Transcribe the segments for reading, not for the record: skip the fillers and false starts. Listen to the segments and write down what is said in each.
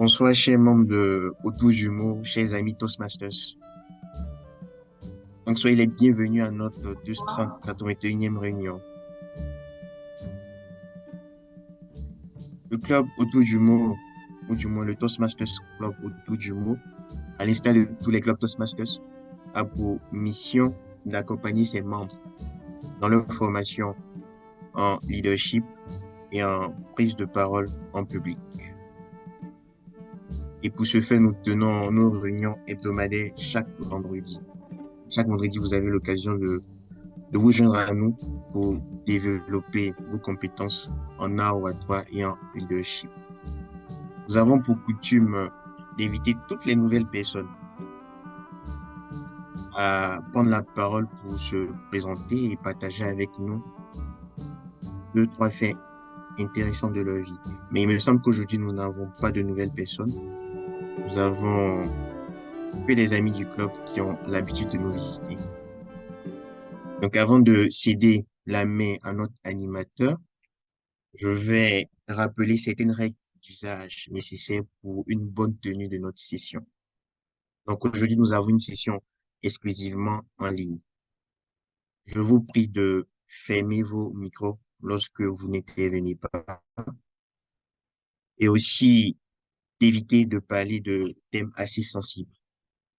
Bonsoir, chers membres Autour du mot, chers amis Toastmasters. Donc, soyez les bienvenus à notre 281e réunion. Le club Autour du mot, ou du moins le Toastmasters Club Autour du mot, à l'instar de tous les clubs Toastmasters, a pour mission d'accompagner ses membres dans leur formation en leadership et en prise de parole en public. Et pour ce faire, nous tenons nos réunions hebdomadaires chaque vendredi. Chaque vendredi, vous avez l'occasion de vous joindre à nous pour développer vos compétences en art oratoire et en leadership. Nous avons pour coutume d'inviter toutes les nouvelles personnes à prendre la parole pour se présenter et partager avec nous deux, trois faits intéressants de leur vie. Mais il me semble qu'aujourd'hui, nous n'avons pas de nouvelles personnes. Nous avons que des amis du club qui ont l'habitude de nous visiter. Donc, avant de céder la main à notre animateur, je vais rappeler certaines règles d'usage nécessaires pour une bonne tenue de notre session. Donc, aujourd'hui, nous avons une session exclusivement en ligne. Je vous prie de fermer vos micros lorsque vous n'intervenez pas et aussi d'éviter de parler de thèmes assez sensibles.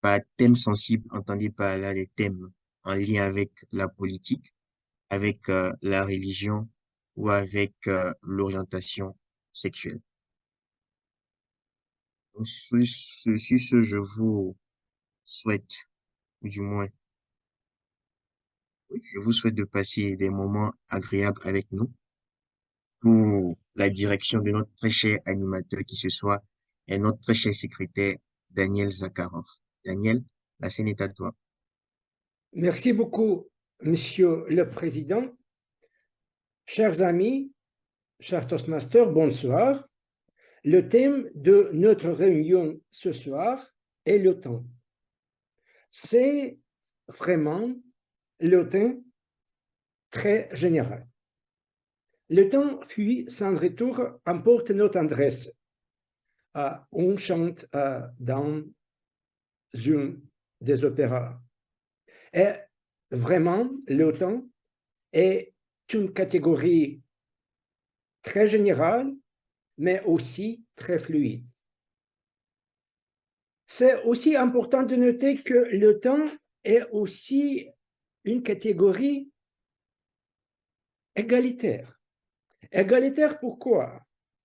Par thèmes sensibles, entendez par là des thèmes en lien avec la politique, avec la religion ou avec l'orientation sexuelle. Donc, sur ce, je vous souhaite, ou du moins, oui, je vous souhaite de passer des moments agréables avec nous pour la direction de notre très cher animateur qui ce soir est notre très cher secrétaire Daniel Zakharov. Daniel, la scène est à toi. Merci beaucoup, Monsieur le Président. Chers amis, chers Toastmasters, bonsoir. Le thème de notre réunion ce soir est le temps. C'est vraiment le thème très général. Le temps fuit sans retour, emporte notre adresse. On chante dans un des opéras. Et vraiment, le temps est une catégorie très générale, mais aussi très fluide. C'est aussi important de noter que le temps est aussi une catégorie égalitaire. Égalitaire pourquoi?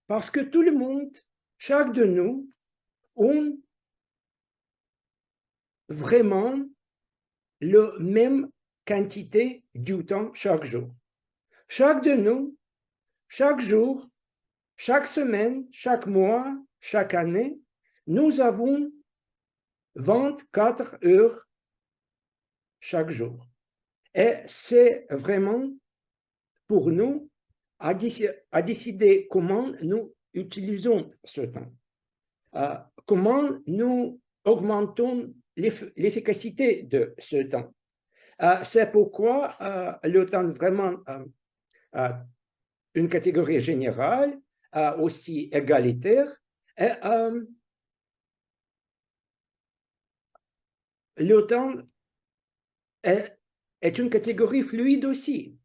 Parce que tout le monde, chaque de nous, ont vraiment la même quantité du temps chaque jour. Chaque de nous, chaque jour, chaque semaine, chaque mois, chaque année, nous avons 24 heures chaque jour. Et c'est vraiment pour nous à décider comment nous utilisons ce temps, comment nous augmentons l'efficacité de ce temps. C'est pourquoi le temps vraiment une catégorie générale, aussi égalitaire, et le temps est une catégorie fluide aussi,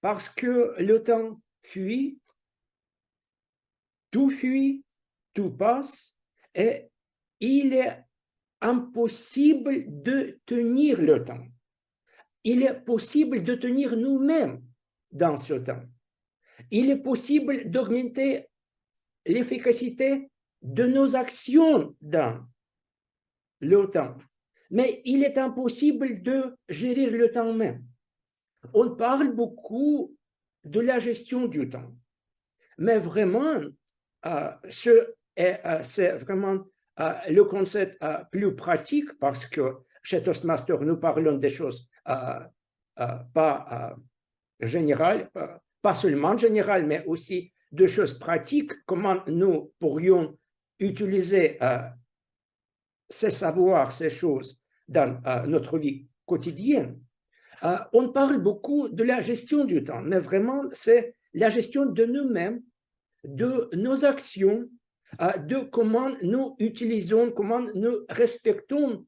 parce que le temps fuit, tout passe, et il est impossible de tenir le temps. Il est possible de tenir nous-mêmes dans ce temps. Il est possible d'augmenter l'efficacité de nos actions dans le temps. Mais il est impossible de gérer le temps même. On parle beaucoup de la gestion du temps. Mais vraiment, c'est vraiment le concept plus pratique parce que chez Toastmaster, nous parlons des choses pas générales, pas seulement générales, mais aussi de choses pratiques, comment nous pourrions utiliser ces savoirs, ces choses dans notre vie quotidienne. On parle beaucoup de la gestion du temps, mais vraiment, c'est la gestion de nous-mêmes, de nos actions, de comment nous utilisons, comment nous respectons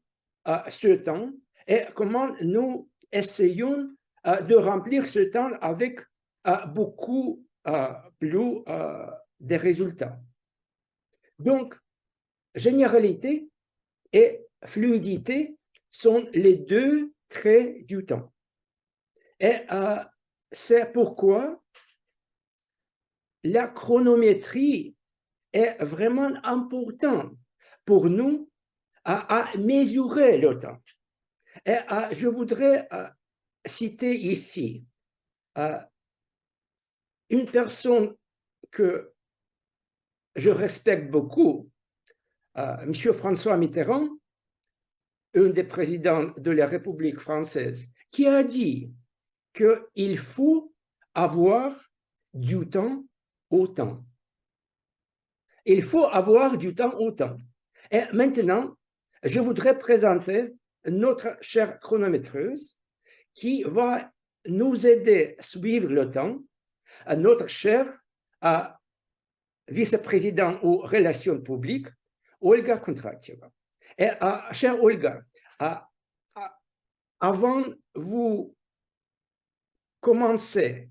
ce temps et comment nous essayons de remplir ce temps avec beaucoup plus de résultats. Donc, généralité et fluidité sont les deux traits du temps. Et c'est pourquoi la chronométrie est vraiment importante pour nous à mesurer le temps. Et je voudrais citer ici une personne que je respecte beaucoup, M. François Mitterrand, un des présidents de la République française, qui a dit qu'il faut avoir du temps au temps. Il faut avoir du temps au temps. Et maintenant, je voudrais présenter notre chère chronométreuse qui va nous aider à suivre le temps, à notre cher vice-président aux relations publiques, Olga Kondratieva. Et chère Olga, avant vous commencer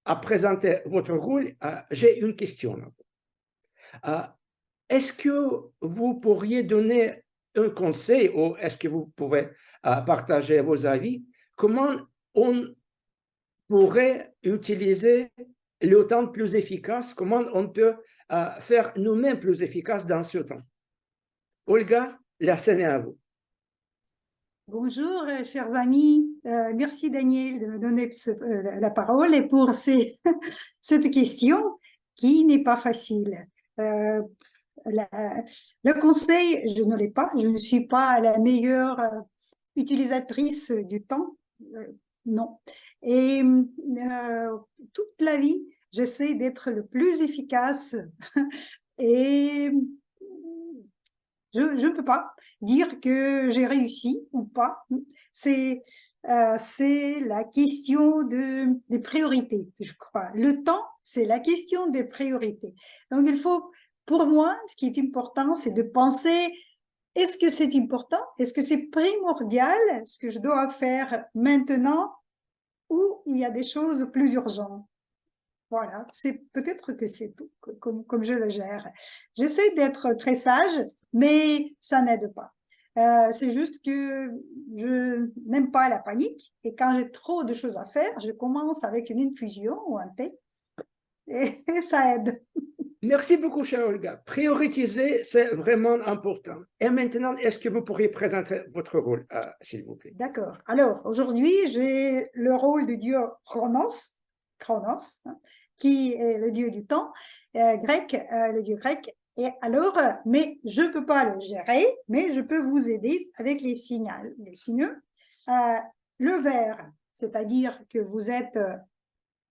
à présenter votre rôle, j'ai une question. Est-ce que vous pourriez donner un conseil ou est-ce que vous pouvez partager vos avis? Comment on pourrait utiliser le temps plus efficace? Comment on peut faire nous-mêmes plus efficaces dans ce temps? Olga, la scène est à vous. Bonjour, chers amis. Merci, Daniel, de me donner la parole et pour cette question qui n'est pas facile. Le conseil, je ne l'ai pas. Je ne suis pas la meilleure utilisatrice du temps. Non. Et toute la vie, j'essaie d'être le plus efficace et je ne peux pas dire que j'ai réussi ou pas. C'est la question des priorités, je crois. Le temps, c'est la question des priorités. Donc, il faut, pour moi, ce qui est important, c'est de penser, est-ce que c'est important? Est-ce que c'est primordial, ce que je dois faire maintenant, ou il y a des choses plus urgentes? Voilà, c'est peut-être que c'est tout, comme je le gère. J'essaie d'être très sage, mais ça n'aide pas. C'est juste que je n'aime pas la panique et quand j'ai trop de choses à faire, je commence avec une infusion ou un thé et ça aide. Merci beaucoup, chère Olga. Prioriser, c'est vraiment important. Et maintenant, est-ce que vous pourriez présenter votre rôle, s'il vous plaît? D'accord. Alors, aujourd'hui, j'ai le rôle du dieu Chronos, qui est le dieu du temps, grec, le dieu grec. Et alors, mais je ne peux pas le gérer, mais je peux vous aider avec les signes. Le vert, c'est-à-dire que vous êtes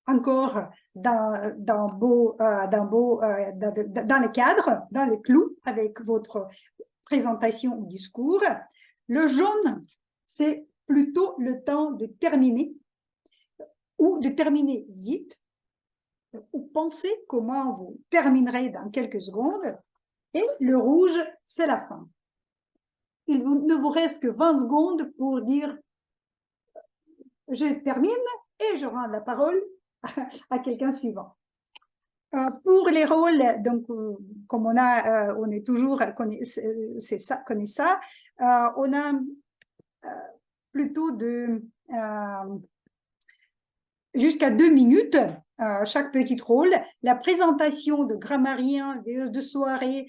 encore dans le cadre, dans le clou avec votre présentation ou discours. Le jaune, c'est plutôt le temps de terminer ou de terminer vite ou penser comment vous terminerez dans quelques secondes. Et le rouge, c'est la fin. Il ne vous reste que 20 secondes pour dire je termine et je rends la parole à quelqu'un suivant. Pour les rôles, donc, comme on est toujours connaît ça, on a plutôt jusqu'à 2 minutes chaque petit rôle. La présentation de grammairien de soirée,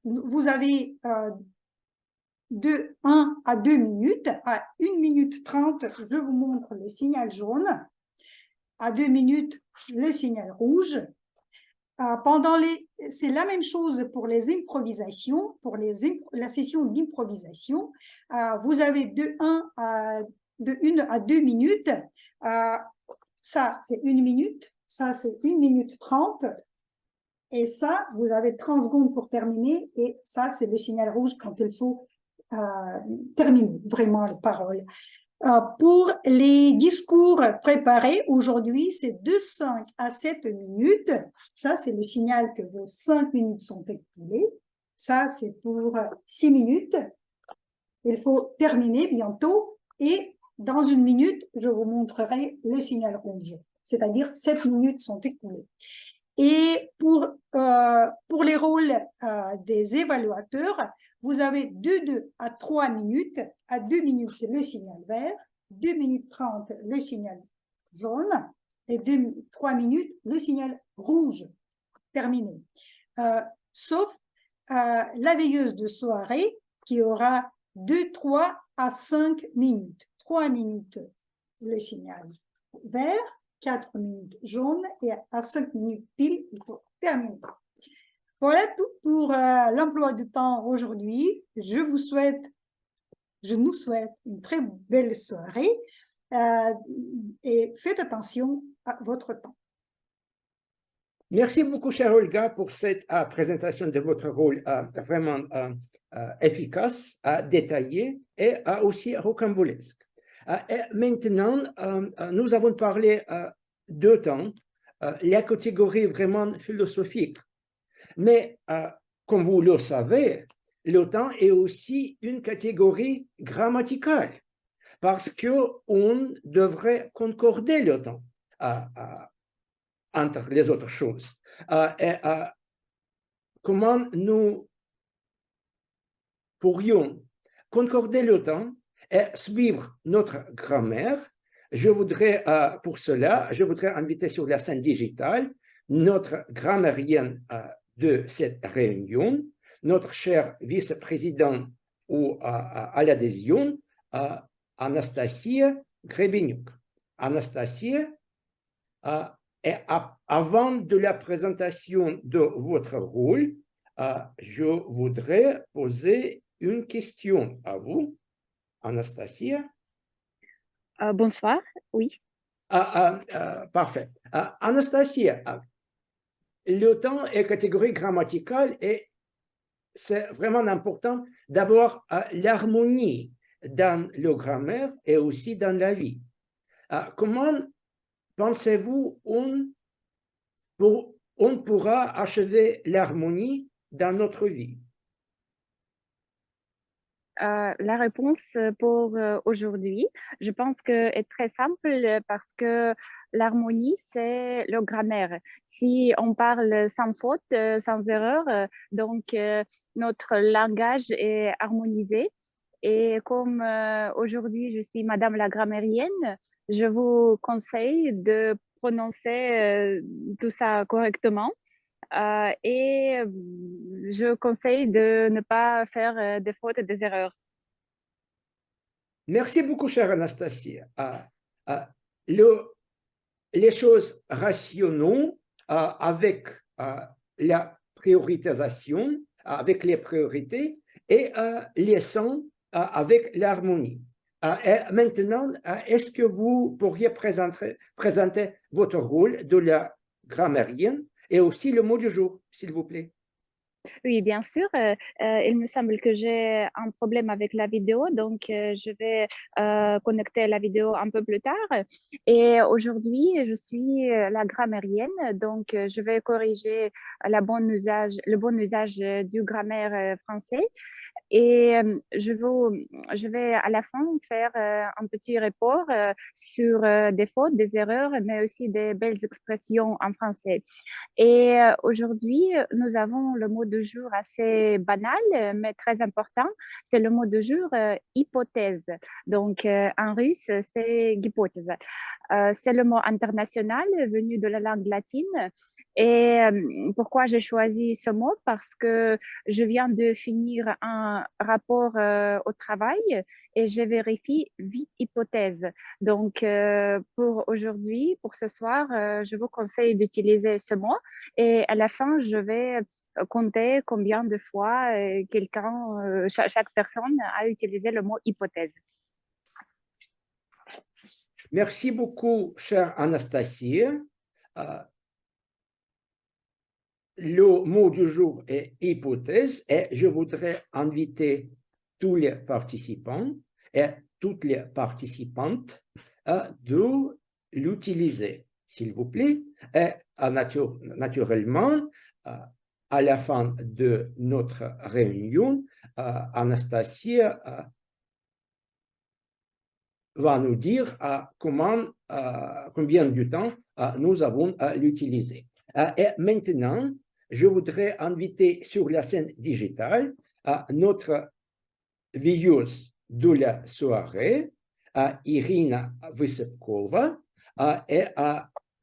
vous avez de 1 à 2 minutes. À 1 minute 30, je vous montre le signal jaune. À 2 minutes, le signal rouge. C'est la même chose pour les improvisations, pour la session d'improvisation. Vous avez de 1 à 2 minutes. Ça, c'est 1 minute. Ça, c'est 1 minute 30. Et ça, vous avez 30 secondes pour terminer. Et ça, c'est le signal rouge quand il faut terminer vraiment la parole. Pour les discours préparés aujourd'hui, c'est de 5 à 7 minutes. Ça, c'est le signal que vos 5 minutes sont écoulées. Ça, c'est pour 6 minutes. Il faut terminer bientôt et dans 1 minute, je vous montrerai le signal rouge, c'est-à-dire 7 minutes sont écoulées. Et pour les rôles des évaluateurs, vous avez de 2 à 3 minutes. À 2 minutes, le signal vert, 2 minutes 30, le signal jaune, et 3 minutes, le signal rouge. Terminé. Sauf la veilleuse de soirée qui aura 2, 3 à 5 minutes. 3 minutes, le signal vert, 4 minutes jaune, et à 5 minutes pile, il faut terminer. Voilà tout pour l'emploi du temps aujourd'hui. Je nous souhaite une très belle soirée et faites attention à votre temps. Merci beaucoup, chère Olga, pour cette présentation de votre rôle vraiment efficace, détaillé et aussi rocambolesque. Et maintenant, nous avons parlé de temps, la catégorie vraiment philosophique. Mais comme vous le savez, le temps est aussi une catégorie grammaticale parce qu'on devrait concorder le temps entre les autres choses. Comment nous pourrions concorder le temps et suivre notre grammaire? Je voudrais, pour cela, inviter sur la scène digitale notre grammairienne de cette réunion, notre cher vice-président à l'adhésion, Anastasia Grebenyuk. Anastasia, et avant de la présentation de votre rôle, je voudrais poser une question à vous, Anastasia. Bonsoir, oui. Parfait. Anastasia, le temps est catégorie grammaticale et c'est vraiment important d'avoir l'harmonie dans le grammaire et aussi dans la vie. Comment pensez-vous on pourra achever l'harmonie dans notre vie? La réponse pour aujourd'hui, je pense que est très simple parce que l'harmonie, c'est le grammaire. Si on parle sans faute, sans erreur, donc notre langage est harmonisé. Et comme aujourd'hui, je suis Madame la grammairienne, je vous conseille de prononcer tout ça correctement. Et je conseille de ne pas faire des fautes et des erreurs. Merci beaucoup, chère Anastasia. Les choses rationnelles avec la prioritisation, avec les priorités, et les sons avec l'harmonie. Et maintenant, est-ce que vous pourriez présenter votre rôle de la grammairienne et aussi le mot du jour, s'il vous plaît? Oui, bien sûr. Il me semble que j'ai un problème avec la vidéo, donc je vais connecter la vidéo un peu plus tard. Et aujourd'hui, je suis la grammairienne, donc je vais corriger le bon usage du grammaire français. Et je vais à la fin faire un petit rapport sur des fautes, des erreurs, mais aussi des belles expressions en français. Et aujourd'hui, nous avons le mot de jour assez banal, mais très important. C'est le mot de jour hypothèse. Donc, en russe, c'est hypothèse. C'est le mot international venu de la langue latine. Et pourquoi j'ai choisi ce mot? Parce que je viens de finir un rapport au travail et je vérifie 8 hypothèses. Donc, pour aujourd'hui, pour ce soir, je vous conseille d'utiliser ce mot et à la fin, je vais compter combien de fois chaque personne a utilisé le mot hypothèse. Merci beaucoup, chère Anastasia. Le mot du jour est hypothèse et je voudrais inviter tous les participants et toutes les participantes de l'utiliser, s'il vous plaît. Et naturellement, à la fin de notre réunion, Anastasia va nous dire combien de temps nous avons l'utiliser. Et maintenant, je voudrais inviter sur la scène digitale notre veilleuse de la soirée, Irina Vysepkova, et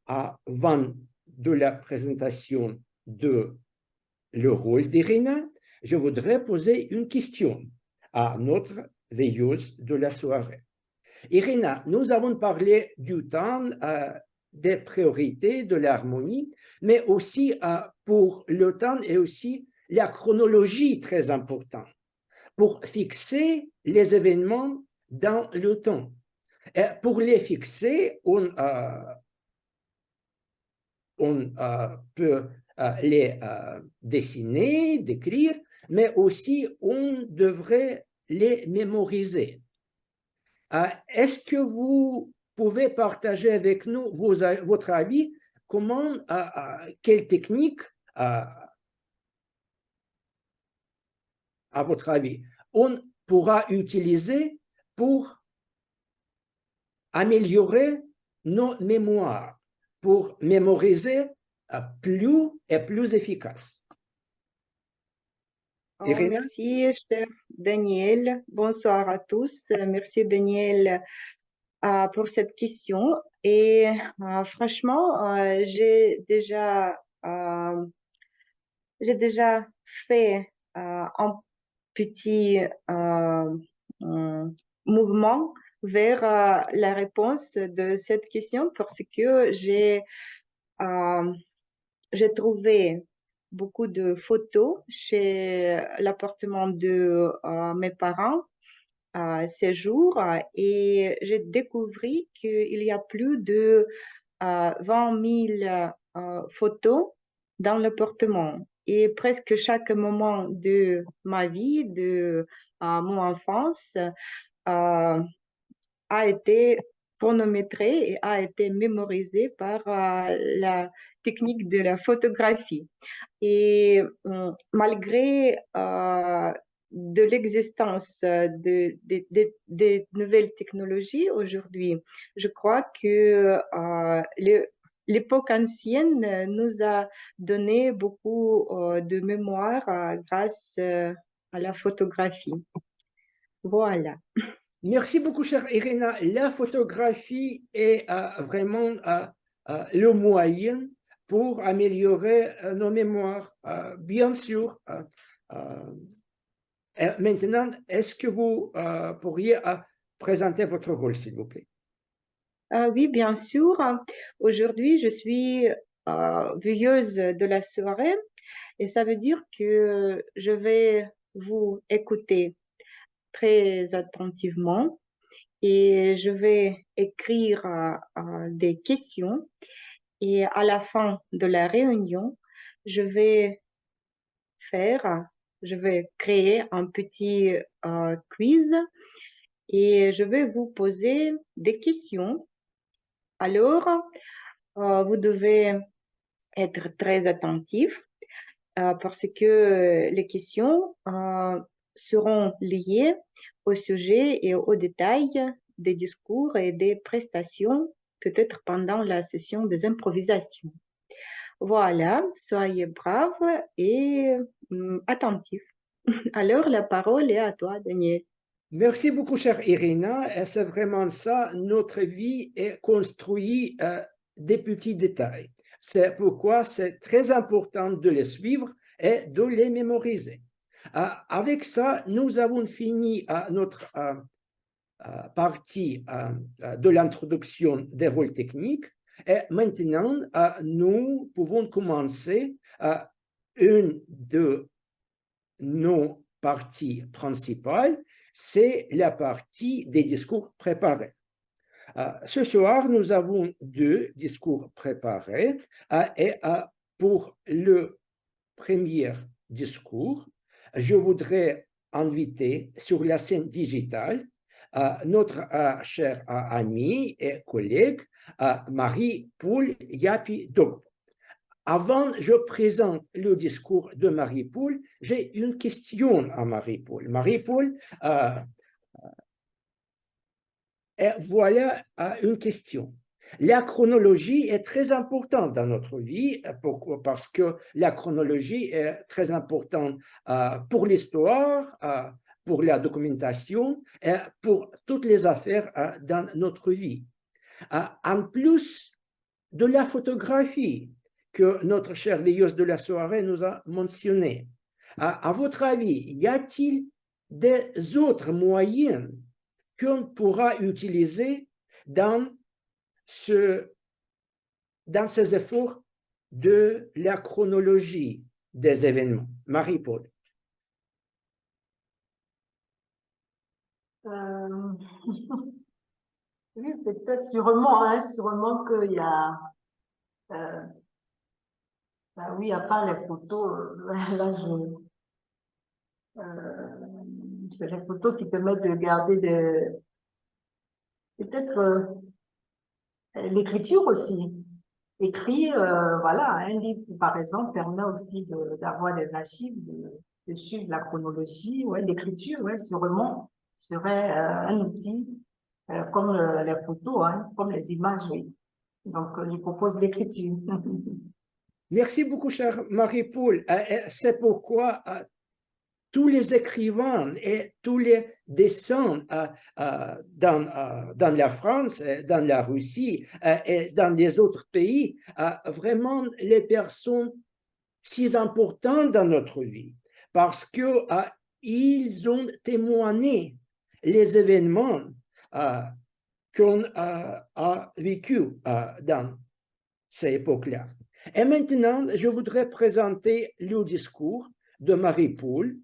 avant de la présentation de le rôle d'Irina, je voudrais poser une question à notre veilleuse de la soirée. Irina, nous avons parlé du temps, des priorités, de l'harmonie, mais aussi pour le temps et aussi la chronologie très importante pour fixer les événements dans le temps. Et pour les fixer, on peut les dessiner, décrire, mais aussi on devrait les mémoriser. Est-ce que vous pouvez partager avec nous votre avis, quelle technique, à votre avis, on pourra utiliser pour améliorer nos mémoires, pour mémoriser plus et plus efficace? Irina? Merci, cher Daniel. Bonsoir à tous. Merci, Daniel, pour cette question. Et franchement, j'ai déjà fait un petit mouvement vers la réponse de cette question parce que j'ai trouvé beaucoup de photos chez l'appartement de mes parents ces jours et j'ai découvert qu'il y a plus de 20 000 photos dans l'appartement. Et presque chaque moment de ma vie, de mon enfance, a été chronométré et a été mémorisé par la technique de la photographie. Et malgré de l'existence des nouvelles technologies aujourd'hui, je crois que l'époque ancienne nous a donné beaucoup de mémoire grâce à la photographie. Voilà. Merci beaucoup, chère Irina. La photographie est vraiment le moyen pour améliorer nos mémoires, bien sûr. Maintenant, est-ce que vous pourriez présenter votre rôle, s'il vous plaît? Oui, bien sûr. Aujourd'hui, je suis veilleuse de la soirée et ça veut dire que je vais vous écouter très attentivement et je vais écrire des questions et à la fin de la réunion, je vais créer un petit quiz et je vais vous poser des questions. Alors, vous devez être très attentif parce que les questions seront liées au sujet et aux détails des discours et des prestations, peut-être pendant la session des improvisations. Voilà, soyez braves et attentifs. Alors, la parole est à toi, Daniel. Merci beaucoup, chère Irina. Et c'est vraiment ça, notre vie est construite des petits détails. C'est pourquoi c'est très important de les suivre et de les mémoriser. Avec ça, nous avons fini notre partie de l'introduction des rôles techniques. Et maintenant, nous pouvons commencer une de nos parties principales, c'est la partie des discours préparés. Ce soir, nous avons 2 discours préparés et pour le premier discours, je voudrais inviter sur la scène digitale notre chère amie et collègue Marie-Paule Yapi-Dogbo. Avant je présente le discours de Marie-Paule, j'ai une question à Marie-Paule. Marie-Paule, voilà une question. La chronologie est très importante dans notre vie. Pourquoi? Parce que la chronologie est très importante pour l'histoire, pour la documentation et pour toutes les affaires dans notre vie. En plus de la photographie que notre chère veilleuse de la soirée nous a mentionné, à votre avis, y a-t-il des autres moyens qu'on pourra utiliser dans ces efforts de la chronologie des événements? Marie-Paule. Oui, peut-être, sûrement, hein, sûrement qu'il y a, oui, à part les photos, là, c'est les photos qui permettent de garder peut-être l'écriture aussi. Écrire, voilà, un livre, par exemple, permet aussi d'avoir des archives, de suivre la chronologie. Ouais, l'écriture, ouais, sûrement, serait un outil comme les photos, hein, comme les images, oui. Donc, je propose l'écriture. Merci beaucoup, chère Marie-Paule. C'est pourquoi tous les écrivains et tous les dessins dans la France, dans la Russie et dans les autres pays, vraiment les personnes si importantes dans notre vie, parce qu'ils ont témoigné les événements qu'on a vécu dans ces époques-là. Et maintenant, je voudrais présenter le discours de Marie-Paule.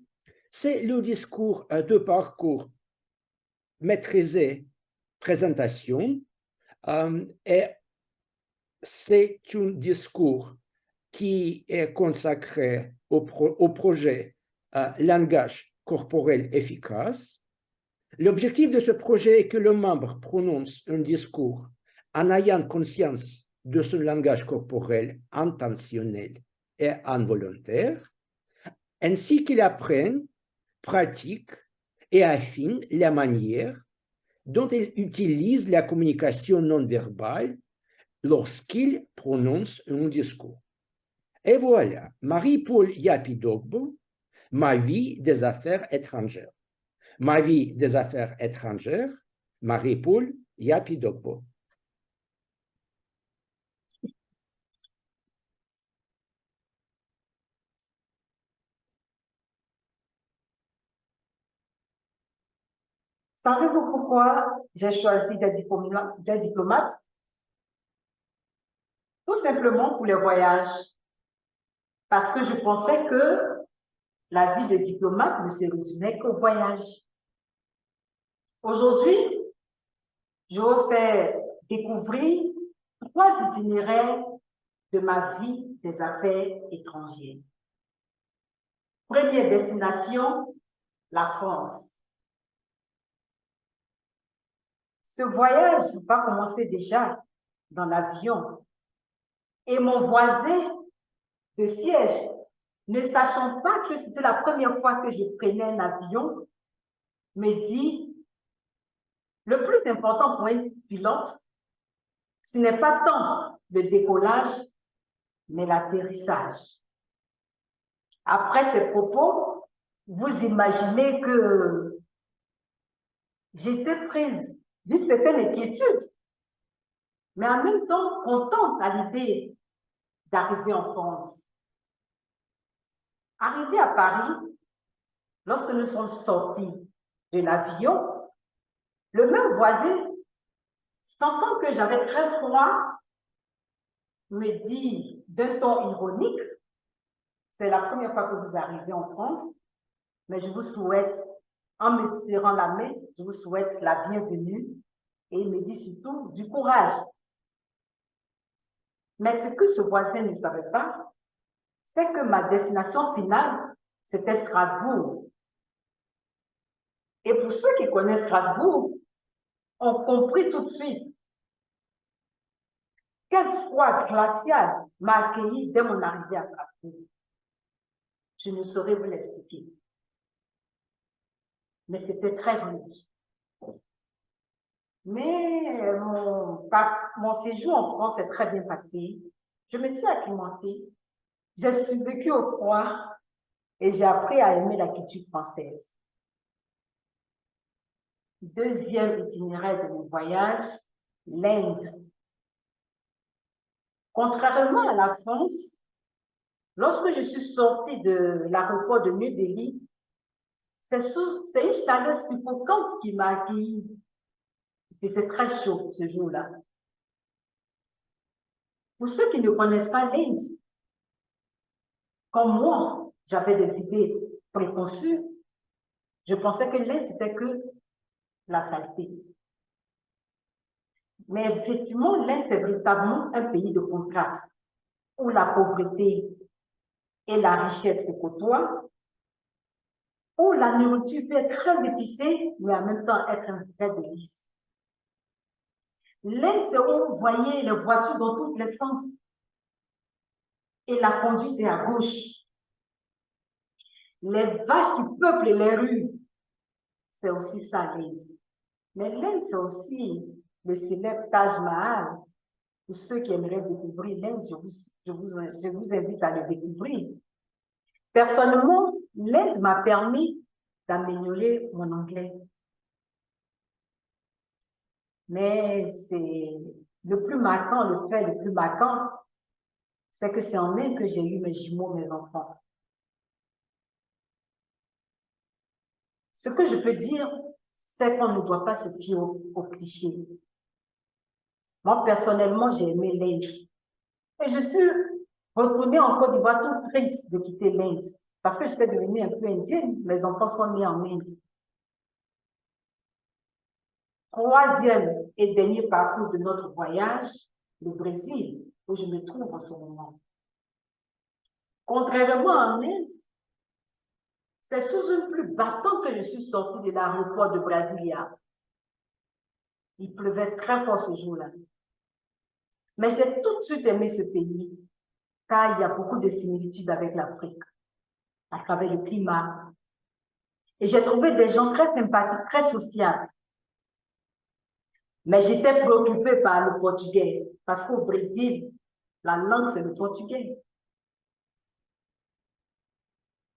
C'est le discours de parcours maîtrisé, présentation, et c'est un discours qui est consacré au projet langage corporel efficace. L'objectif de ce projet est que le membre prononce un discours en ayant conscience de son langage corporel intentionnel et involontaire, ainsi qu'il apprenne, pratique et affine la manière dont il utilise la communication non verbale lorsqu'il prononce un discours. Et voilà, Marie-Paule Yapi-Dogbo, ma vie des affaires étrangères. Ma vie des affaires étrangères, Marie-Paule Yapi-Dogbo. Savez-vous pourquoi j'ai choisi des diplomates? Tout simplement pour les voyages. Parce que je pensais que la vie de diplomate ne se résumait qu'au voyage. Aujourd'hui, je vous fais découvrir 3 itinéraires de ma vie des affaires étrangères. Première destination, la France. Ce voyage va commencer déjà dans l'avion. Et mon voisin de siège, ne sachant pas que c'était la première fois que je prenais un avion, me dit, le plus important pour un pilote, ce n'est pas tant le décollage, mais l'atterrissage. Après ces propos, vous imaginez que j'étais prise d'une certaine inquiétude, mais en même temps contente à l'idée d'arriver en France. Arrivé à Paris, lorsque nous sommes sortis de l'avion, le même voisin, sentant que j'avais très froid, me dit d'un ton ironique, c'est la première fois que vous arrivez en France, mais je vous souhaite, en me serrant la main, je vous souhaite la bienvenue. Et il me dit surtout du courage. Mais ce que ce voisin ne savait pas, c'est que ma destination finale, c'était Strasbourg. Et pour ceux qui connaissent Strasbourg, ont compris tout de suite quel froid glacial m'a accueilli dès mon arrivée à Strasbourg. Je ne saurais vous l'expliquer. Mais c'était très rude. Mais mon séjour en France s'est très bien passé. Je me suis acclimatée. J'ai survécu au froid et j'ai appris à aimer la culture française. Deuxième itinéraire de mon voyage, l'Inde. Contrairement à la France, lorsque je suis sortie de l'aéroport de New Delhi, c'est une chaleur suffocante qui m'a accueillie. Et c'est très chaud ce jour-là. Pour ceux qui ne connaissent pas l'Inde, comme moi, j'avais des idées préconçues, je pensais que l'Inde, c'était que la saleté. Mais effectivement, l'Inde, c'est véritablement un pays de contraste, où la pauvreté et la richesse se côtoient, où la nourriture peut être très épicée, mais en même temps être un vrai délice. L'Inde, c'est où vous voyez les voitures dans tous les sens, et la conduite est à gauche. Les vaches qui peuplent les rues, c'est aussi ça l'Inde. Mais l'Inde, c'est aussi le célèbre Taj Mahal. Pour ceux qui aimeraient découvrir l'Inde, je vous invite à le découvrir. Personnellement, l'Inde m'a permis d'améliorer mon anglais. Mais c'est le plus marquant, le fait le plus marquant, c'est que c'est en Inde que j'ai eu mes jumeaux, mes enfants. Ce que je peux dire, c'est qu'on ne doit pas se fier aux clichés. Moi, personnellement, j'ai aimé l'Inde. Et je suis retournée en Côte d'Ivoire toute triste de quitter l'Inde. Parce que j'étais devenue un peu indienne. Mes enfants sont nés en Inde. Troisième et dernier parcours de notre voyage, le Brésil, où je me trouve en ce moment. Contrairement en Inde, c'est sous une pluie battante que je suis sortie de l'aéroport de Brasilia. Il pleuvait très fort ce jour-là. Mais j'ai tout de suite aimé ce pays, car il y a beaucoup de similitudes avec l'Afrique, à travers le climat. Et j'ai trouvé des gens très sympathiques, très sociables. Mais j'étais préoccupée par le portugais, parce qu'au Brésil, la langue, c'est le portugais.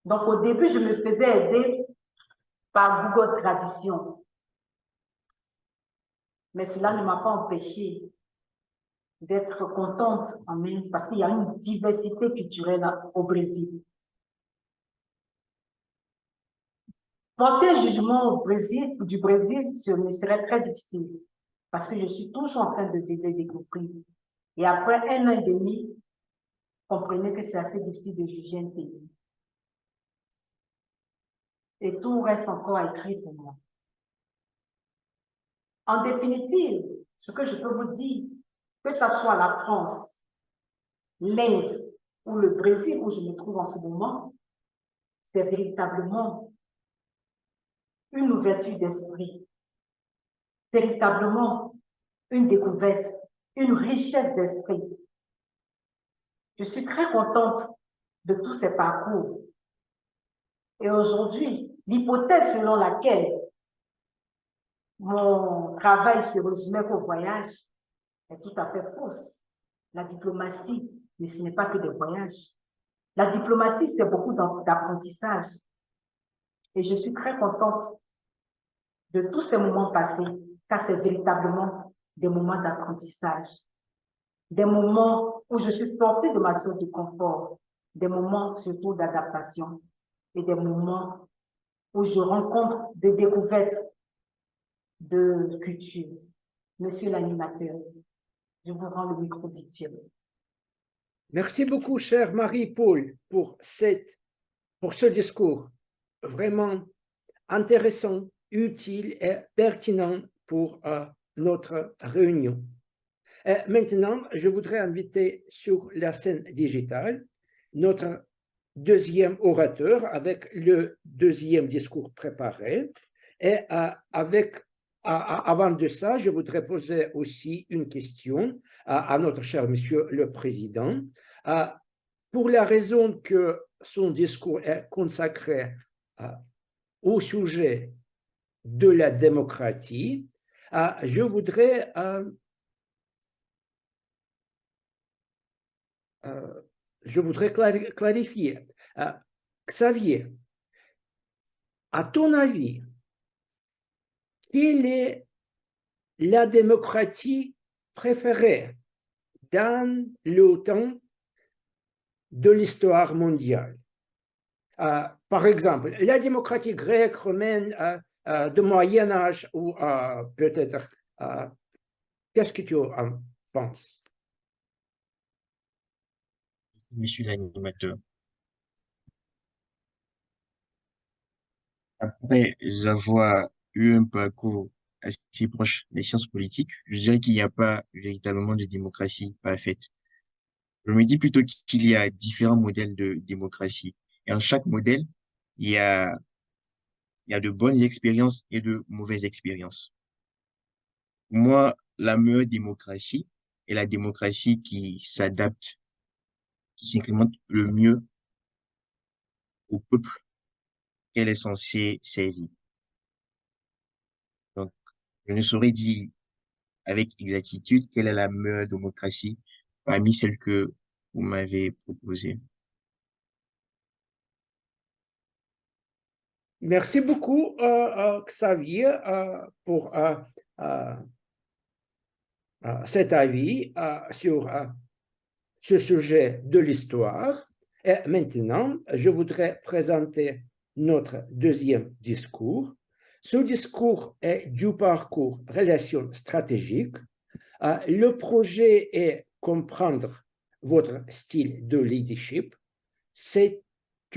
Donc, au début, je me faisais aider par Google Traduction. Mais cela ne m'a pas empêché d'être contente en Inde, parce qu'il y a une diversité culturelle au Brésil. Porter un jugement du Brésil, ce me serait très difficile, parce que je suis toujours en train de découvrir. Et après 1 an et demi, comprenez que c'est assez difficile de juger un pays. Et tout reste encore à écrire pour moi. En définitive, ce que je peux vous dire, que ce soit la France, l'Inde ou le Brésil où je me trouve en ce moment, c'est véritablement une ouverture d'esprit, véritablement une découverte, une richesse d'esprit. Je suis très contente de tous ces parcours. Et aujourd'hui, l'hypothèse selon laquelle mon travail se résumait qu'au voyage est tout à fait fausse. La diplomatie, mais ce n'est pas que des voyages. La diplomatie, c'est beaucoup d'apprentissage. Et je suis très contente de tous ces moments passés, car c'est véritablement des moments d'apprentissage. Des moments où je suis sortie de ma zone de confort, des moments surtout d'adaptation et des moments où je rencontre des découvertes de culture. Monsieur l'animateur, je vous rends le micro virtuel. Merci beaucoup, chère Marie-Paul, pour ce discours vraiment intéressant, utile et pertinent pour notre réunion. Maintenant, je voudrais inviter sur la scène digitale notre deuxième orateur avec le deuxième discours préparé. Et avant de ça, je voudrais poser aussi une question à notre cher Monsieur le Président. Pour la raison que son discours est consacré au sujet de la démocratie, je voudrais clarifier. Xavier, à ton avis, quelle est la démocratie préférée dans le temps de l'histoire mondiale? Par exemple, la démocratie grecque, romaine, de Moyen Âge, ou peut-être, qu'est-ce que tu en penses? Monsieur l'animateur. Après avoir eu un parcours assez proche des sciences politiques, je dirais qu'il n'y a pas véritablement de démocratie parfaite. Je me dis plutôt qu'il y a différents modèles de démocratie. Et en chaque modèle, il y a, il y a de bonnes expériences et de mauvaises expériences. Pour moi, la meilleure démocratie est la démocratie qui s'adapte, qui s'incrémente le mieux au peuple qu'elle est censée servir. Donc, je ne saurais dire avec exactitude quelle est la meilleure démocratie parmi celles que vous m'avez proposées. Merci beaucoup, Xavier, pour cet avis sur ce sujet de l'histoire. Et maintenant, je voudrais présenter notre deuxième discours. Ce discours est du parcours Relations stratégiques. Le projet est comprendre votre style de leadership. C'est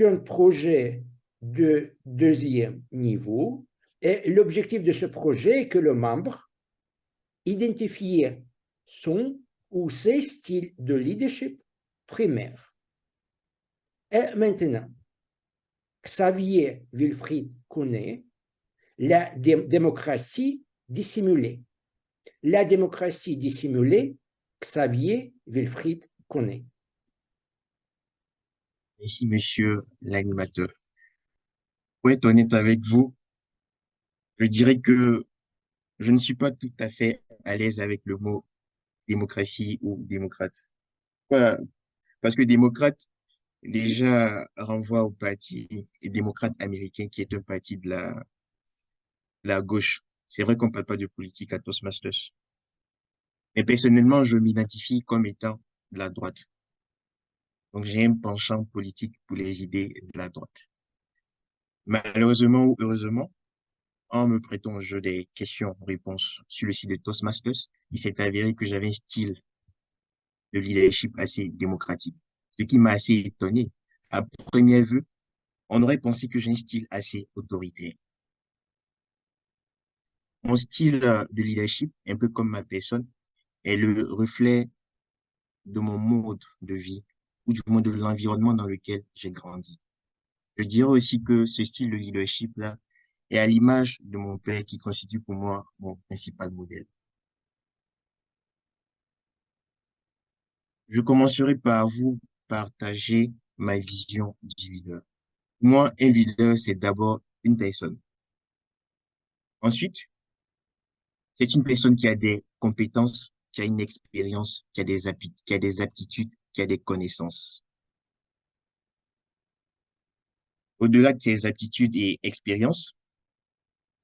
un projet de deuxième niveau et l'objectif de ce projet est que le membre identifie son ou ses styles de leadership primaires. Et maintenant, Xavier Wilfried connaît la démocratie dissimulée. La démocratie dissimulée, Xavier Wilfried connaît. Merci, monsieur l'animateur. Pour être honnête avec vous, je dirais que je ne suis pas tout à fait à l'aise avec le mot démocratie ou démocrate. Pourquoi? Parce que démocrate, déjà, renvoie au parti démocrate américain qui est un parti de la gauche. C'est vrai qu'on ne parle pas de politique à Toastmasters. Mais personnellement, je m'identifie comme étant de la droite. Donc, j'ai un penchant politique pour les idées de la droite. Malheureusement ou heureusement, en me prêtant au jeu des questions-réponses sur le site de Toastmasters, il s'est avéré que j'avais un style de leadership assez démocratique, ce qui m'a assez étonné. À première vue, on aurait pensé que j'ai un style assez autoritaire. Mon style de leadership, un peu comme ma personne, est le reflet de mon mode de vie ou du moins de l'environnement dans lequel j'ai grandi. Je dirais aussi que ce style de leadership-là est à l'image de mon père qui constitue pour moi mon principal modèle. Je commencerai par vous partager ma vision du leader. Pour moi, un leader, c'est d'abord une personne. Ensuite, c'est une personne qui a des compétences, qui a une expérience, qui a des aptitudes, qui a des connaissances. Au-delà de ses aptitudes et expériences,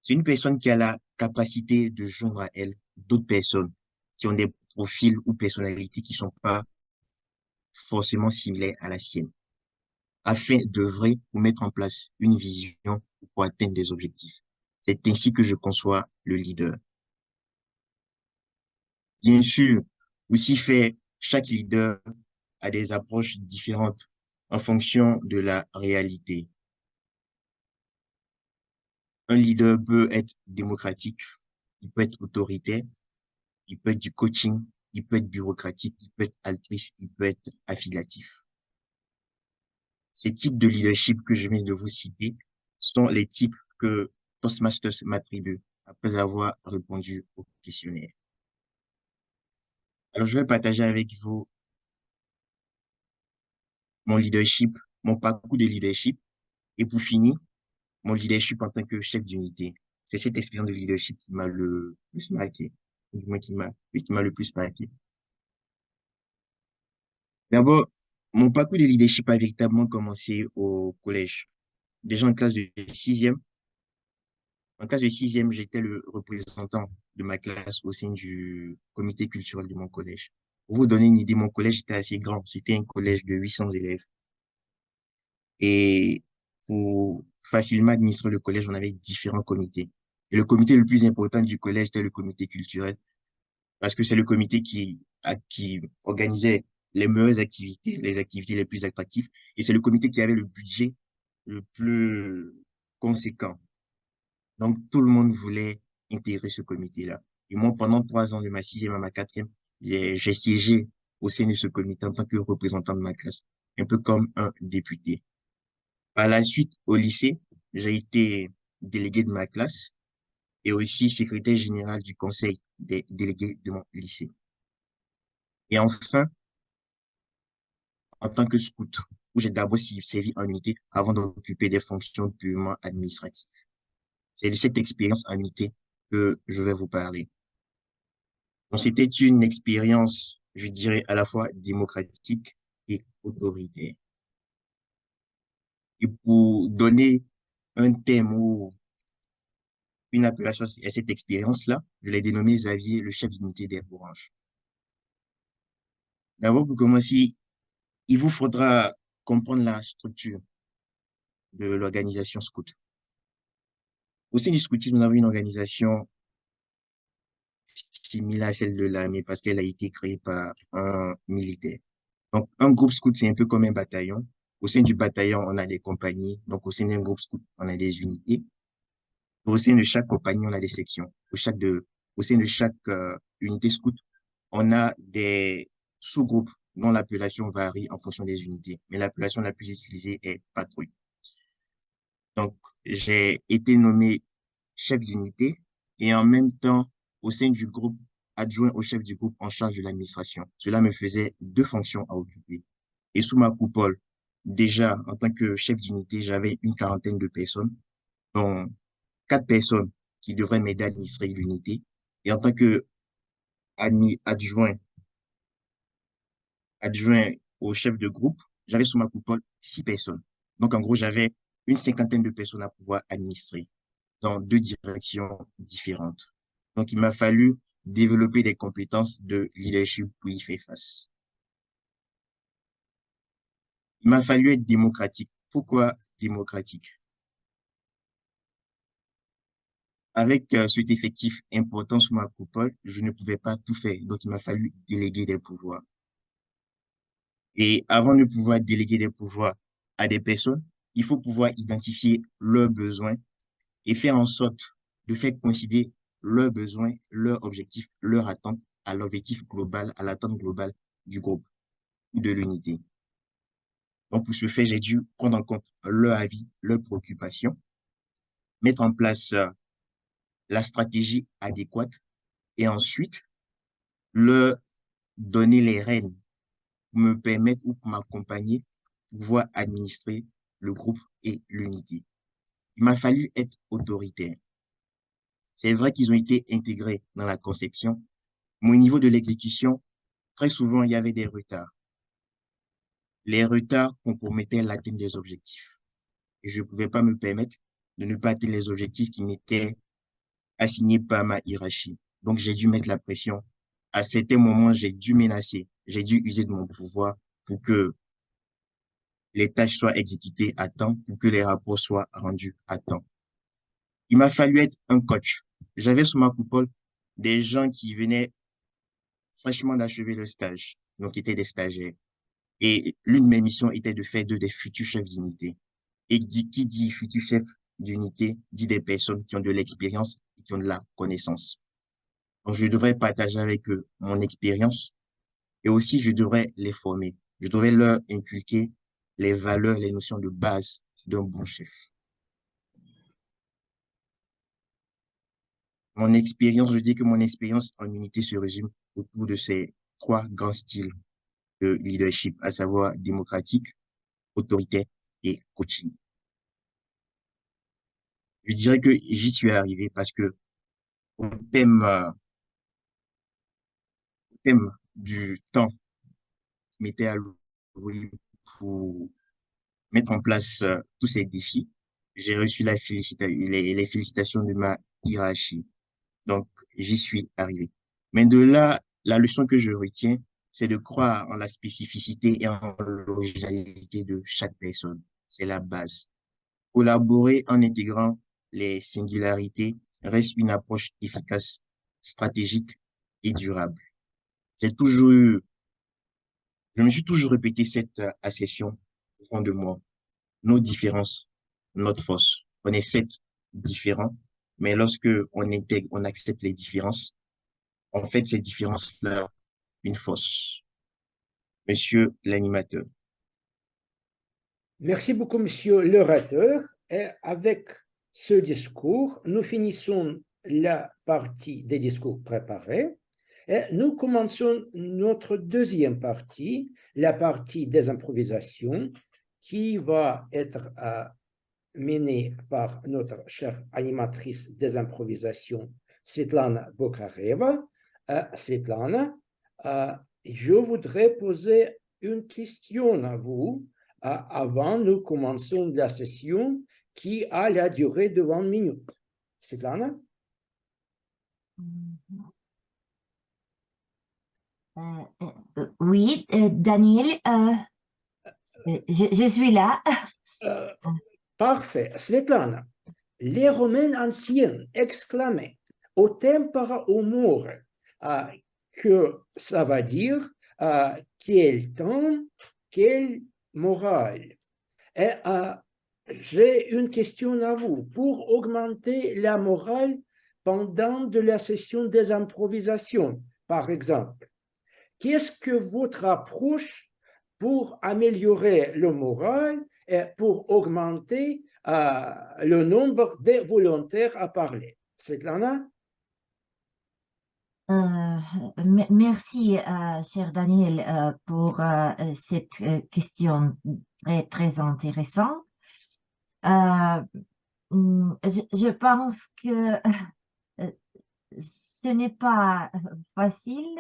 c'est une personne qui a la capacité de joindre à elle d'autres personnes qui ont des profils ou personnalités qui sont pas forcément similaires à la sienne, afin d'œuvrer ou mettre en place une vision pour atteindre des objectifs. C'est ainsi que je conçois le leader. Bien sûr, aussi fait, chaque leader a des approches différentes en fonction de la réalité. Un leader peut être démocratique, il peut être autoritaire, il peut être du coaching, il peut être bureaucratique, il peut être altruiste, il peut être affiliatif. Ces types de leadership que je viens de vous citer sont les types que Toastmasters m'attribue après avoir répondu au questionnaire. Alors, je vais partager avec vous mon leadership, mon parcours de leadership et pour finir, mon leadership en tant que chef d'unité. C'est cette expérience de leadership qui m'a le plus marqué, du moins oui, qui m'a le plus marqué. D'abord, mon parcours de leadership a véritablement commencé au collège. Déjà en classe de sixième. En classe de sixième, j'étais le représentant de ma classe au sein du comité culturel de mon collège. Pour vous donner une idée, mon collège était assez grand. C'était un collège de 800 élèves. Et pour facilement administrer le collège, on avait différents comités. Et le comité le plus important du collège était le comité culturel, parce que c'est le comité qui organisait les meilleures activités, les activités les plus attractives, et c'est le comité qui avait le budget le plus conséquent. Donc, tout le monde voulait intégrer ce comité-là. Et moi, pendant 3 ans, de ma sixième à ma quatrième, j'ai siégé au sein de ce comité en tant que représentant de ma classe, un peu comme un député. Par la suite, au lycée, j'ai été délégué de ma classe et aussi secrétaire général du conseil des délégués de mon lycée. Et enfin, en tant que scout, où j'ai d'abord servi en unité avant d'occuper des fonctions purement administratives. C'est de cette expérience en unité que je vais vous parler. Donc, c'était une expérience, je dirais, à la fois démocratique et autoritaire. Et pour donner un thème ou une appellation à cette expérience-là, je l'ai dénommé Xavier, le chef d'unité des Oranges. D'abord, pour commencer, il vous faudra comprendre la structure de l'organisation scout. Au sein du scoutisme, nous avons une organisation similaire à celle de l'armée parce qu'elle a été créée par un militaire. Donc, un groupe scout, c'est un peu comme un bataillon. Au sein du bataillon, on a des compagnies. Donc, au sein d'un groupe scout, on a des unités. Au sein de chaque compagnie, on a des sections. Au sein de chaque unité scout, on a des sous-groupes dont l'appellation varie en fonction des unités. Mais l'appellation la plus utilisée est patrouille. Donc, j'ai été nommé chef d'unité et en même temps, au sein du groupe, adjoint au chef du groupe en charge de l'administration. Cela me faisait 2 fonctions à occuper. Et sous ma coupole, déjà, en tant que chef d'unité, j'avais une quarantaine de personnes, dont 4 personnes qui devraient m'aider à administrer l'unité. Et en tant que adjoint, adjoint au chef de groupe, j'avais sous ma coupole 6 personnes. Donc, en gros, j'avais une cinquantaine de personnes à pouvoir administrer dans 2 directions différentes. Donc, il m'a fallu développer des compétences de leadership pour y faire face. Il m'a fallu être démocratique. Pourquoi démocratique? Avec cet effectif important sous ma coupole, je ne pouvais pas tout faire. Donc, il m'a fallu déléguer des pouvoirs. Et avant de pouvoir déléguer des pouvoirs à des personnes, il faut pouvoir identifier leurs besoins et faire en sorte de faire coïncider leurs besoins, leurs objectifs, leurs attentes à l'objectif global, à l'attente globale du groupe ou de l'unité. Donc, pour ce faire, j'ai dû prendre en compte leur avis, leurs préoccupations, mettre en place la stratégie adéquate et ensuite leur donner les rênes pour me permettre ou pour m'accompagner pour pouvoir administrer le groupe et l'unité. Il m'a fallu être autoritaire. C'est vrai qu'ils ont été intégrés dans la conception, mais au niveau de l'exécution, très souvent, il y avait des retards. Les retards compromettaient l'atteinte des objectifs. Et je ne pouvais pas me permettre de ne pas atteindre les objectifs qui m'étaient assignés par ma hiérarchie. Donc, j'ai dû mettre la pression. À certains moments, j'ai dû menacer, j'ai dû user de mon pouvoir pour que les tâches soient exécutées à temps, pour que les rapports soient rendus à temps. Il m'a fallu être un coach. J'avais sous ma coupole des gens qui venaient fraîchement d'achever le stage, donc qui étaient des stagiaires. Et l'une de mes missions était de faire d'eux des futurs chefs d'unité. Et qui dit futur chef d'unité dit des personnes qui ont de l'expérience et qui ont de la connaissance. Donc, je devrais partager avec eux mon expérience et aussi je devrais les former. Je devrais leur inculquer les valeurs, les notions de base d'un bon chef. Mon expérience, je dis que mon expérience en unité se résume autour de ces trois grands styles de leadership, à savoir démocratique, autoritaire et coaching. Je dirais que j'y suis arrivé parce que au thème, euh, au thème du temps qui m'était alloué pour mettre en place tous ces défis, j'ai reçu les félicitations de ma hiérarchie. Donc, j'y suis arrivé. Mais de là, la leçon que je retiens, c'est de croire en la spécificité et en l'originalité de chaque personne. C'est la base. Collaborer en intégrant les singularités reste une approche efficace, stratégique et durable. J'ai toujours eu, je me suis toujours répété cette assertion au fond de moi. Nos différences, notre force. On est certes différents, mais lorsque on intègre, on accepte les différences, en fait ces différences-là une force. Monsieur l'animateur. Merci beaucoup, monsieur l'orateur. Et avec ce discours, nous finissons la partie des discours préparés et nous commençons notre deuxième partie, la partie des improvisations, qui va être menée par notre chère animatrice des improvisations, Svetlana Bokareva. Svetlana, je voudrais poser une question à vous avant nous commençons la session qui a la durée de 20 minutes. Svetlana? Oui, Daniel, je suis là. Parfait. Svetlana, les Romains anciens exclamaient au tempora humor, que ça va dire quel temps, quelle morale. Et j'ai une question à vous. Pour augmenter la morale pendant de la session des improvisations, par exemple, qu'est-ce que votre approche pour améliorer le moral et pour augmenter le nombre de volontaires à parler? Svetlana? Merci, cher Daniel, pour cette question très intéressante. Je pense que ce n'est pas facile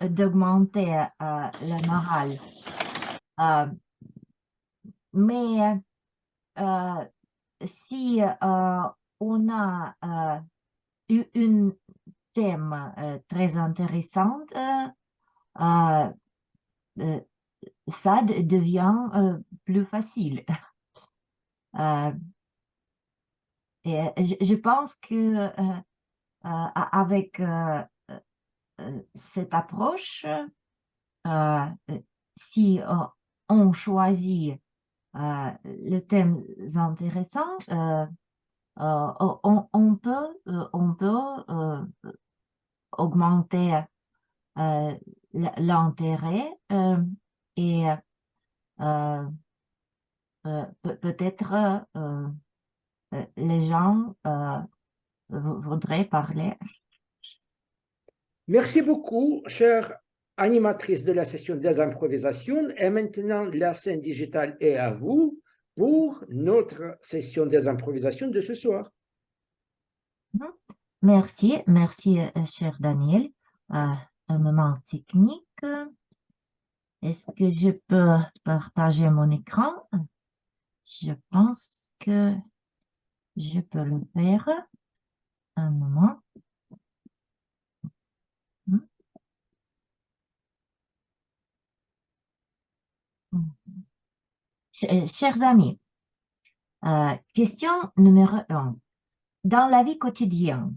d'augmenter le moral. Mais si on a un thème très intéressant, ça devient plus facile. Et je pense que avec cette approche, si on choisit le thème intéressant, on peut augmenter l'intérêt et peut-être les gens voudraient parler. Merci beaucoup, chère animatrice de la session des improvisations. Et maintenant, la scène digitale est à vous pour notre session des improvisations de ce soir. Merci, cher Daniel. Un moment technique. Est-ce que je peux partager mon écran? Je pense que je peux le faire. Un moment. Chers amis, question numéro 1. Dans la vie quotidienne,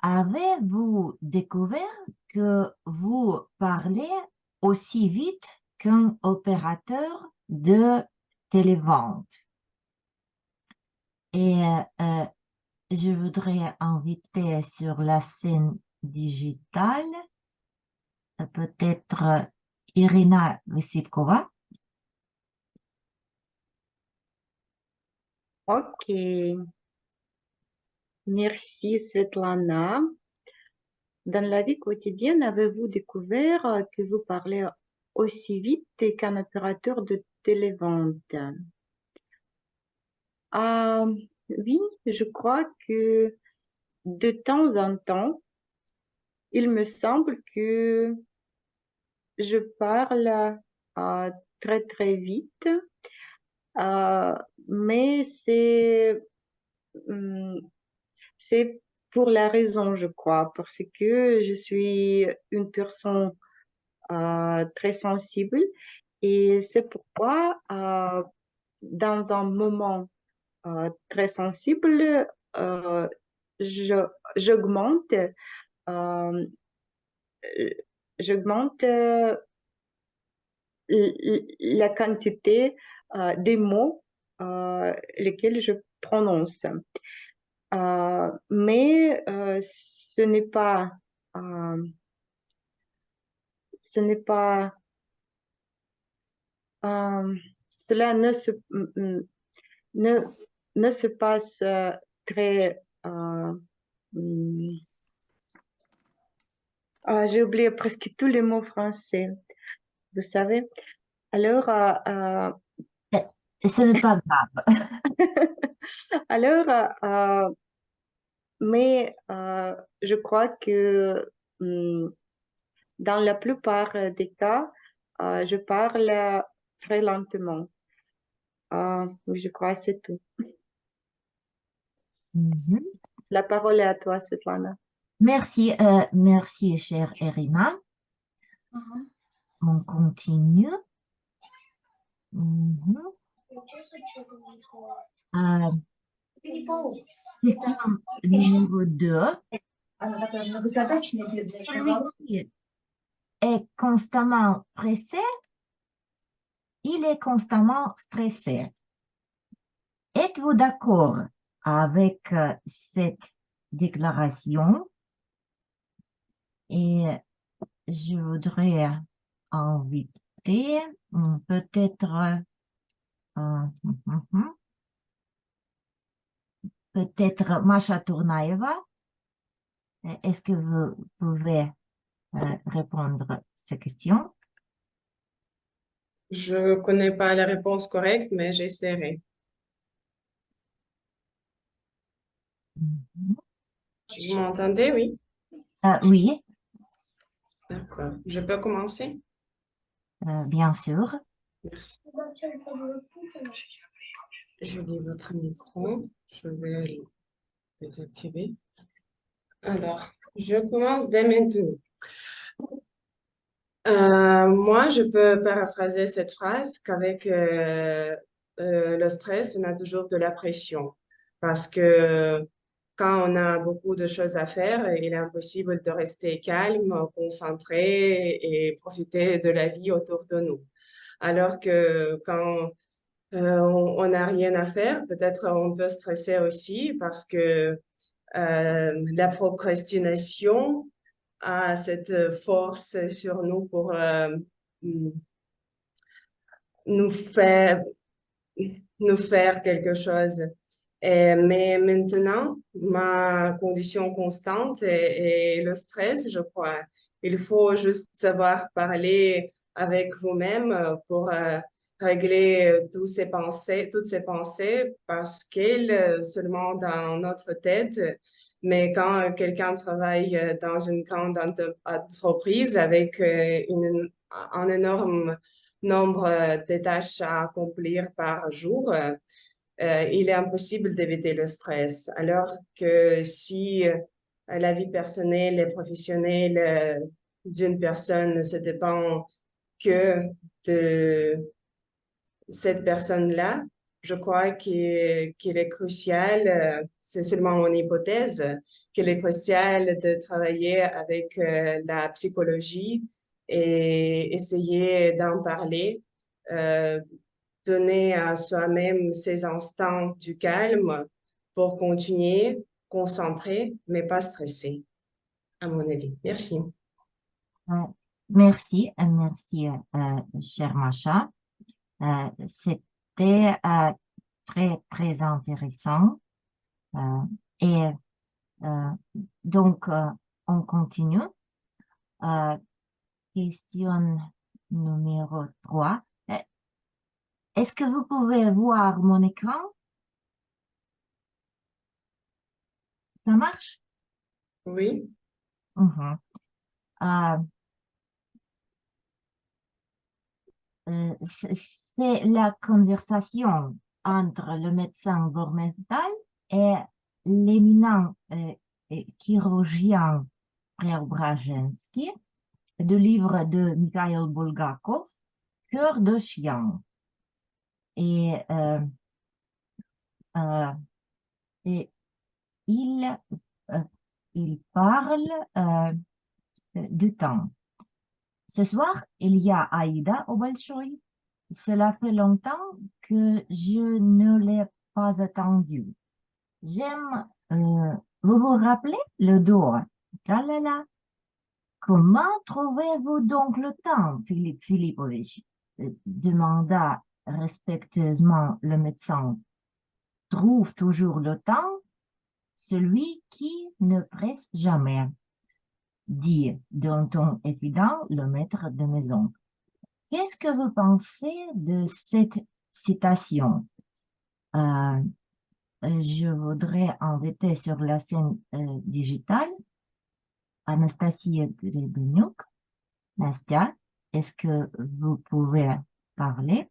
avez-vous découvert que vous parlez aussi vite qu'un opérateur de télévente? Et je voudrais inviter sur la scène digitale peut-être Irina Vysipkova. Ok. Merci Svetlana. Dans la vie quotidienne, avez-vous découvert que vous parlez aussi vite qu'un opérateur de télévente? Oui, je crois que de temps en temps, il me semble que je parle très très vite, mais c'est pour la raison, je crois, parce que je suis une personne très sensible et c'est pourquoi dans un moment très sensible, j'augmente euh, j'augmente la quantité des mots lesquels je prononce. Mais ce n'est pas cela ne, ne se passe très j'ai oublié presque tous les mots français, vous savez. Alors, Ce n'est pas grave. alors mais je crois que dans la plupart des cas, je parle très lentement. Oui, je crois que c'est tout. Mhm. La parole est à toi, Svetlana. Merci, merci, chère Irina. On continue. Mhm. Question numéro 2. Celui qui est constamment pressé, il est constamment stressé. Êtes-vous d'accord avec cette déclaration? Et je voudrais inviter peut-être peut-être Masha Tournaeva. Est-ce que vous pouvez répondre à ces questions? Je ne connais pas la réponse correcte, mais j'essaierai. Vous m'entendez, oui? Oui, D'accord. Je peux commencer? bien sûr. Merci. Je lis votre micro. Je vais le désactiver. Alors, je commence dès maintenant. Moi, je peux paraphraser cette phrase qu'avec le stress, on a toujours de la pression. Parce que quand on a beaucoup de choses à faire, il est impossible de rester calme, concentré et profiter de la vie autour de nous. Alors que quand on n'a rien à faire, peut-être on peut stresser aussi parce que la procrastination a cette force sur nous pour nous faire, nous faire quelque chose. Mais maintenant, ma condition constante est le stress, je crois. Il faut juste savoir parler avec vous-même pour régler toutes ces pensées, parce qu'elles seulement dans notre tête. Mais quand quelqu'un travaille dans une grande entreprise avec un énorme nombre de tâches à accomplir par jour, il est impossible d'éviter le stress. Alors que si la vie personnelle et professionnelle d'une personne ne se dépend que de cette personne-là, je crois qu'il est crucial, c'est seulement mon hypothèse, qu'il est crucial de travailler avec la psychologie et essayer d'en parler, euh, donner à soi-même ces instants du calme pour continuer, concentré, mais pas stressé, à mon avis. Merci. Merci, merci, chère Masha. C'était très, très intéressant. Et Donc, on continue. Question numéro 3. Est-ce que vous pouvez voir mon écran? Ça marche? Oui. Mhm. C'est la conversation entre le médecin Bormental et l'éminent chirurgien Preobrazhensky du livre de Mikhail Bulgakov, Cœur de chien. Et il parle du temps. Ce soir, il y a Aïda au Bolchoï. Cela fait longtemps que je ne l'ai pas attendu. J'aime, vous vous rappelez le dos? Tralala. Comment trouvez-vous donc le temps, Philippe Philippovitch? Demanda respectueusement le médecin. Trouve toujours le temps, celui qui ne presse jamais, dit d'un ton évident le maître de maison. Qu'est-ce que vous pensez de cette citation? Je voudrais inviter sur la scène digitale Anastasia Grebeniuk. Nastia, est-ce que vous pouvez parler?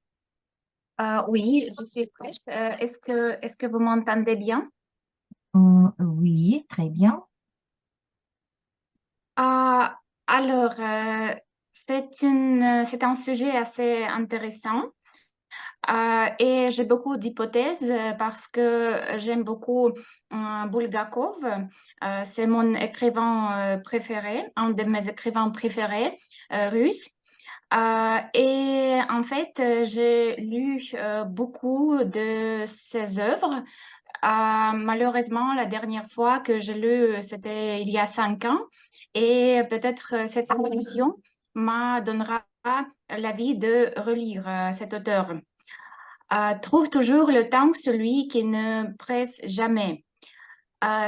Oui, je suis prête. Est-ce que vous m'entendez bien? Oui, très bien. Alors, c'est un sujet assez intéressant. Et j'ai beaucoup d'hypothèses parce que j'aime beaucoup Bulgakov. C'est mon écrivain préféré, un de mes écrivains préférés russes. Et en fait, j'ai lu beaucoup de ses œuvres. Malheureusement, la dernière fois que j'ai lu, c'était il y a 5 ans. Et peut-être cette émission m'a donnera l'envie de relire cet auteur. Trouve toujours le temps celui qui ne presse jamais.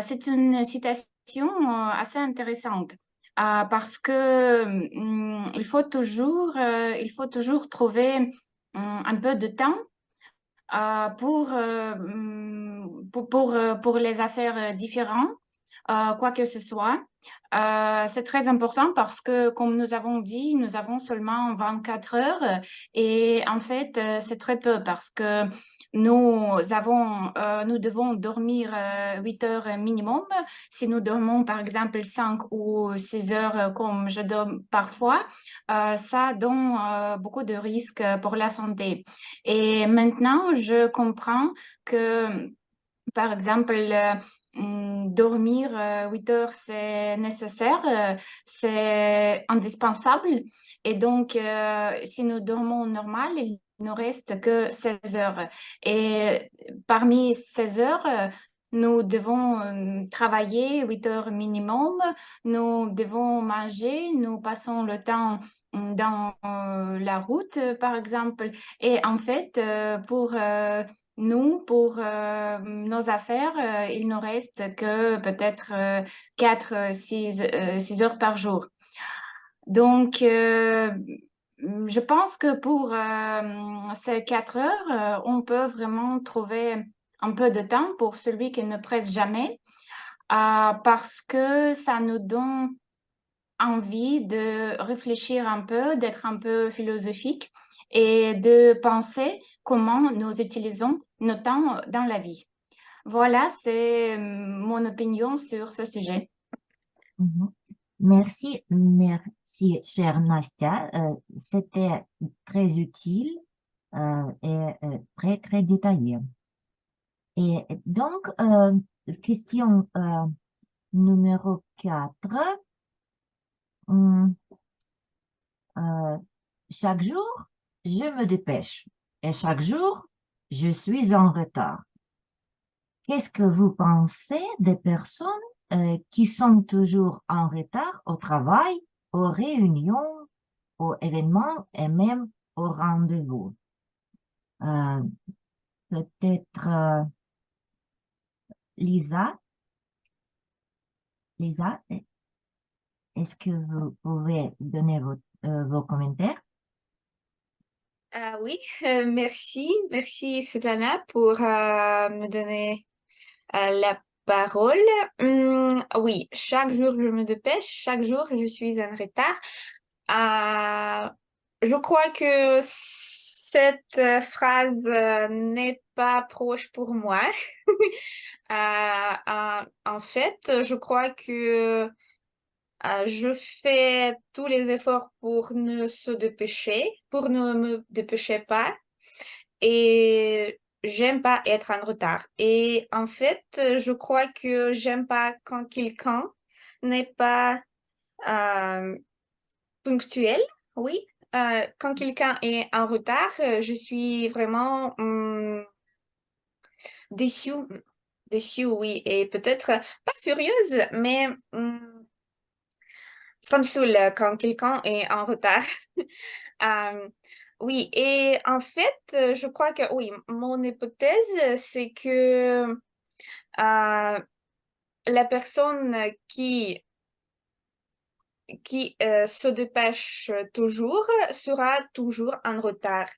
C'est une citation assez intéressante parce que il faut toujours trouver un peu de temps pour les affaires différentes, quoi que ce soit. C'est très important parce que, comme nous avons dit, nous avons seulement 24 heures et en fait, c'est très peu parce que nous devons dormir 8 heures minimum. Si nous dormons, par exemple, 5 ou 6 heures comme je dors parfois, ça donne beaucoup de risques pour la santé. Et maintenant, je comprends que, par exemple, dormir 8 heures, c'est nécessaire, c'est indispensable. Et donc, si nous dormons normal, il ne reste que 16 heures. Et parmi 16 heures, nous devons travailler 8 heures minimum, nous devons manger, nous passons le temps dans la route, par exemple. Et en fait, pour pour nos affaires, il ne reste que peut-être 4, 6 heures par jour. Donc, je pense que pour ces 4 heures, on peut vraiment trouver un peu de temps pour celui qui ne presse jamais, parce que ça nous donne envie de réfléchir un peu, d'être un peu philosophique et de penser comment nous utilisons nos temps dans la vie. Voilà, c'est mon opinion sur ce sujet. Mhm. Merci, merci, chère Nastia. C'était très utile et très, très détaillé. Et donc, question numéro 4. Chaque jour, je me dépêche et chaque jour, je suis en retard. Qu'est-ce que vous pensez des personnes qui sont toujours en retard au travail, aux réunions, aux événements et même aux rendez-vous? Peut-être Lisa? Lisa, est-ce que vous pouvez donner vos commentaires? Oui, merci Svetlana pour me donner la parole. Oui, chaque jour je me dépêche, chaque jour je suis en retard. Euh, je crois que cette phrase n'est pas proche pour moi. En fait, je crois que je fais tous les efforts pour ne se dépêcher, pour ne me dépêcher pas, et j'aime pas être en retard. Et en fait, je crois que j'aime pas quand quelqu'un n'est pas euh, ponctuel. Oui, quand quelqu'un est en retard, je suis vraiment déçue, déçue, oui, et peut-être pas furieuse, mais ça me saoule quand quelqu'un est en retard. Oui, et en fait, je crois que oui, mon hypothèse, c'est que la personne qui se dépêche toujours sera toujours en retard.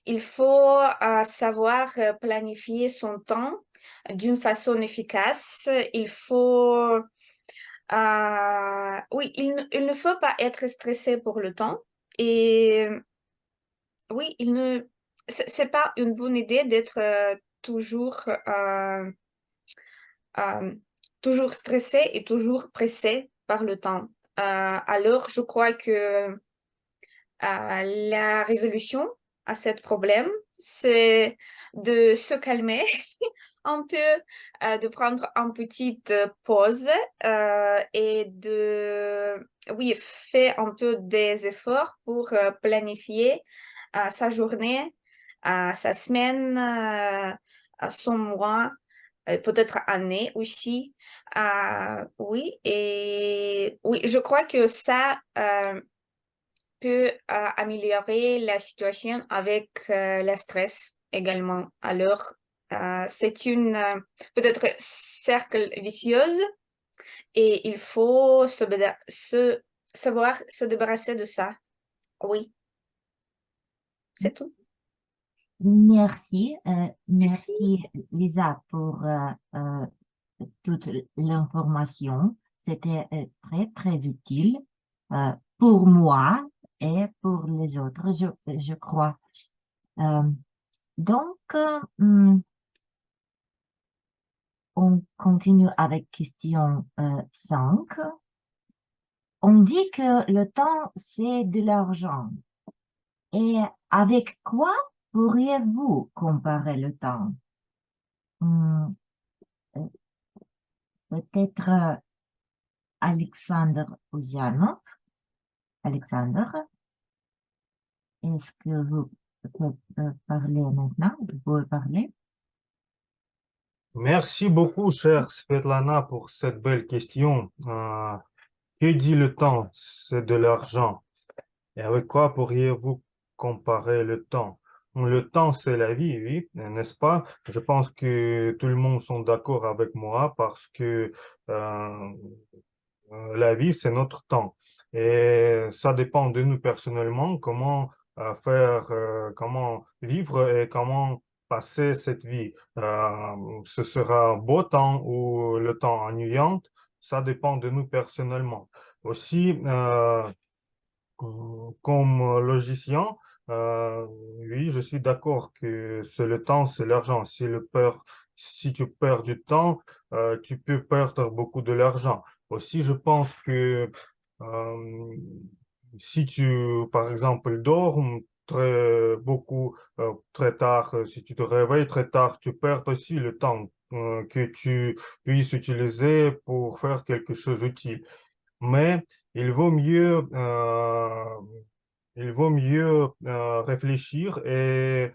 Il faut savoir planifier son temps d'une façon efficace. Il faut oui, il ne faut pas être stressé pour le temps. Et oui, c'est pas une bonne idée d'être euh, toujours stressé et toujours pressé par le temps. Alors, je crois que la résolution à ce problème, c'est de se calmer un peu, de prendre une petite pause et oui, faire un peu des efforts pour planifier sa journée, sa semaine, son mois, peut-être année aussi. Oui, et oui, je crois que ça peut améliorer la situation avec le stress également. Alors, c'est une peut-être cercle vicieuse et il faut savoir se débarrasser de ça. Oui, c'est tout. Merci, merci Lisa pour toute l'information. C'était très, très utile pour moi et pour les autres, je crois. Donc, on continue avec question 5. On dit que le temps, c'est de l'argent. Et avec quoi pourriez-vous comparer le temps? Peut-être Alexandre Ozianov. Alexandre, est-ce que vous pouvez parler maintenant? Vous pouvez parler? Merci beaucoup, chère Svetlana, pour cette belle question. Que dit le temps? C'est de l'argent. Et avec quoi pourriez-vous comparer le temps? Le temps, c'est la vie, oui, n'est-ce pas? Je pense que tout le monde sont d'accord avec moi parce que euh, la vie, c'est notre temps. Et ça dépend de nous personnellement, comment comment vivre et comment passer cette vie. Ce sera beau temps ou le temps ennuyant, ça dépend de nous personnellement. Aussi, comme logicien, oui, je suis d'accord que c'est le temps, c'est l'argent. Si tu perds du temps, tu peux perdre beaucoup de l'argent. Aussi, je pense que euh, si tu, par exemple, dors très tard, si tu te réveilles très tard, tu perds aussi le temps que tu puisses utiliser pour faire quelque chose d'utile. Mais il vaut mieux, réfléchir euh,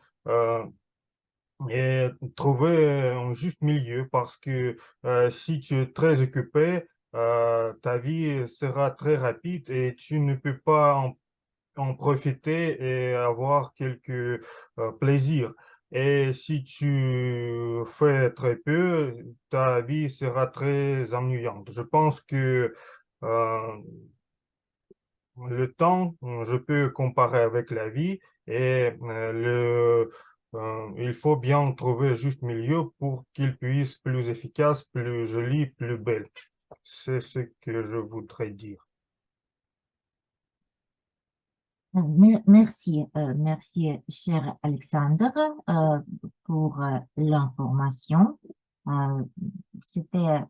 et trouver un juste milieu parce que si tu es très occupé, ta vie sera très rapide et tu ne peux pas en profiter et avoir quelques plaisirs. Et si tu fais très peu, ta vie sera très ennuyante. Je pense que euh, le temps, je peux comparer avec la vie et il faut bien trouver juste milieu pour qu'il puisse plus efficace, plus joli, plus belle. C'est ce que je voudrais dire. Merci, merci, cher Alexandre, pour l'information. C'était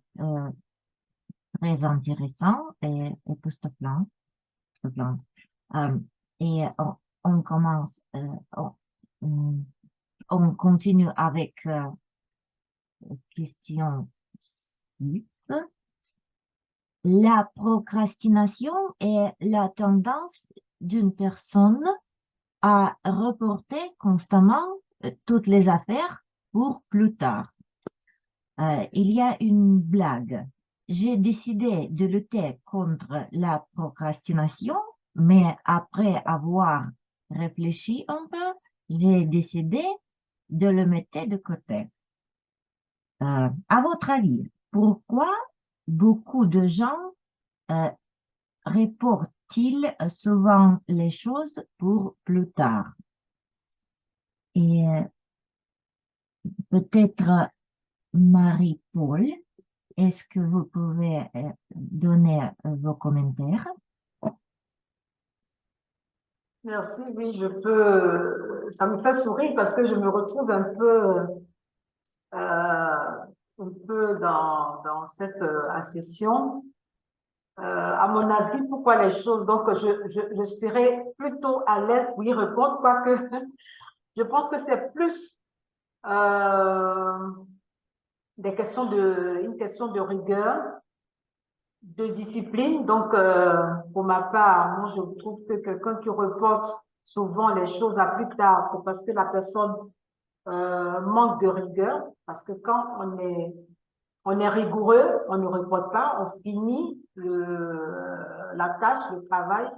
très intéressant et époustouflant. époustouflant. Et on commence, on continue avec question 6. La procrastination est la tendance d'une personne à reporter constamment toutes les affaires pour plus tard. Il y a une blague. J'ai décidé de lutter contre la procrastination, mais après avoir réfléchi un peu, j'ai décidé de le mettre de côté. À votre avis, pourquoi beaucoup de gens reportent-ils souvent les choses pour plus tard? Et peut-être Marie-Paul, est-ce que vous pouvez donner vos commentaires? Merci, oui, je peux. Ça me fait sourire parce que je me retrouve un peu dans cette accession. À mon avis, pourquoi les choses? Donc, je serais plutôt à l'aise pour y répondre, quoique je pense que c'est plus une question de rigueur, de discipline. Donc, pour ma part, moi, je trouve que quelqu'un qui reporte souvent les choses à plus tard, c'est parce que la personne manque de rigueur. Parce que quand on est rigoureux, on ne reporte pas, on finit la tâche, le travail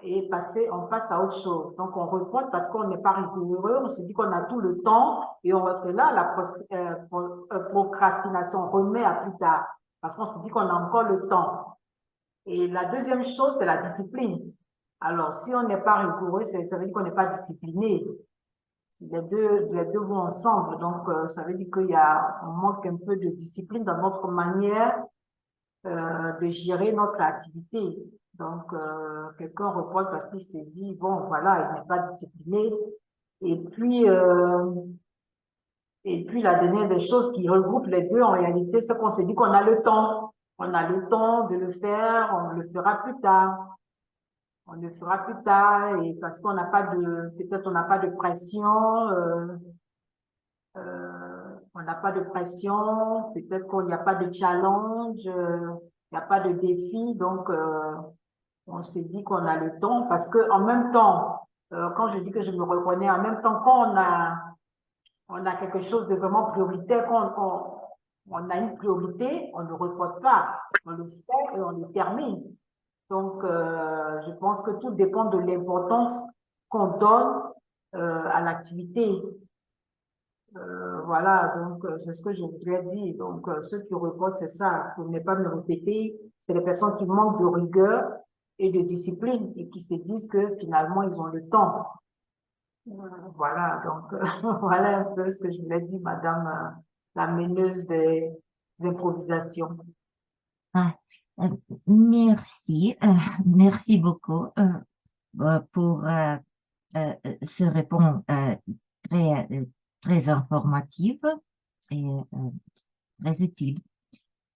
et on passe à autre chose. Donc, on reporte parce qu'on n'est pas rigoureux, on se dit qu'on a tout le temps et c'est là la procrastination, on remet à plus tard parce qu'on se dit qu'on a encore le temps. Et la deuxième chose, c'est la discipline. Alors, si on n'est pas rigoureux, ça veut dire qu'on n'est pas discipliné. Les deux vont ensemble. Donc, ça veut dire on manque un peu de discipline dans notre manière de gérer notre activité. Donc, quelqu'un reporte parce qu'il s'est dit, bon, voilà, il n'est pas discipliné. Et puis la dernière des choses qui regroupe les deux, en réalité, c'est qu'on s'est dit qu'on a le temps. On a le temps de le faire, on le fera plus tard. On le fera plus tard et parce qu'on n'a pas peut-être on n'a pas de pression, on n'a pas de pression, peut-être qu'il n'y a pas de challenge, il n'y a pas de défi, donc on se dit qu'on a le temps parce que en même temps, quand je dis que je me reconnais, en même temps, quand on a quelque chose de vraiment prioritaire, quand on a une priorité, on ne reporte pas, on le fait et on le termine. Donc, je pense que tout dépend de l'importance qu'on donne à l'activité. Voilà, donc c'est ce que je voudrais dire. Donc, ceux qui reportent, c'est ça, pour ne pas me répéter, c'est les personnes qui manquent de rigueur et de discipline et qui se disent que finalement, ils ont le temps. Voilà, donc voilà un peu ce que je voulais dire, Madame la meneuse des improvisations. Ah, merci, merci beaucoup pour ce réponse très informative et très utile.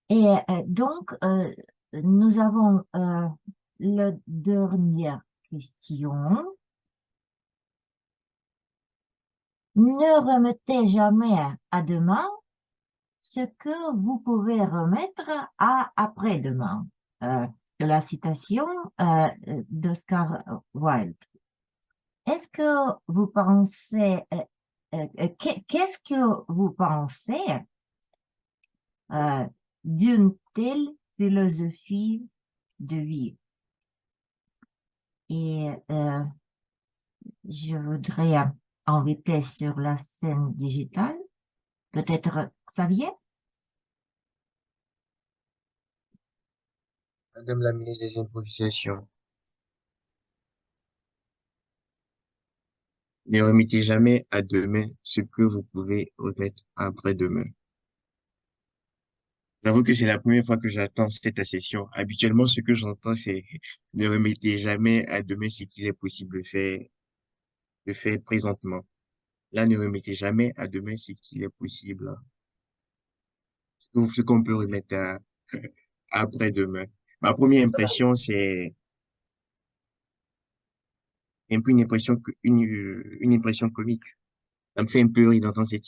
Et donc, nous avons la dernière question. Ne remettez jamais à demain ce que vous pouvez remettre à après-demain. De la citation d'Oscar Wilde. Est-ce que vous pensez, qu'est-ce que vous pensez d'une telle philosophie de vie? Et je voudrais invité sur la scène digitale. Peut-être Xavier? Madame la ministre des Improvisations, ne remettez jamais à demain ce que vous pouvez remettre après-demain. J'avoue que c'est la première fois que j'attends cette session. Habituellement, ce que j'entends, c'est ne remettez jamais à demain ce qu'il est possible de faire présentement. Là, ne remettez jamais à demain ce qu'il est possible, ce qu'on peut remettre à après-demain. Ma première impression, c'est un peu une impression comique. Ça me fait un peu rire d'entendre cette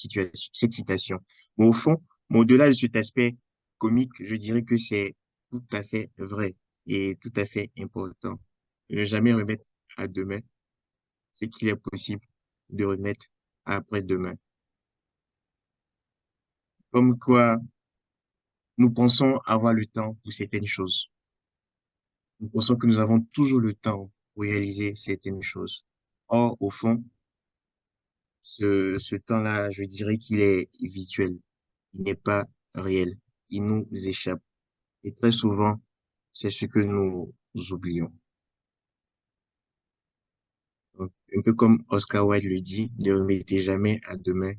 citation. Mais au fond, au-delà de cet aspect comique, je dirais que c'est tout à fait vrai et tout à fait important. Ne jamais remettre à demain ce qu'il est possible de remettre à après-demain. Comme quoi, nous pensons avoir le temps pour certaines choses. Nous pensons que nous avons toujours le temps pour réaliser certaines choses. Or, au fond, ce temps-là, je dirais qu'il est virtuel. Il n'est pas réel. Il nous échappe. Et très souvent, c'est ce que nous oublions. Donc, un peu comme Oscar Wilde le dit, ne remettez jamais à demain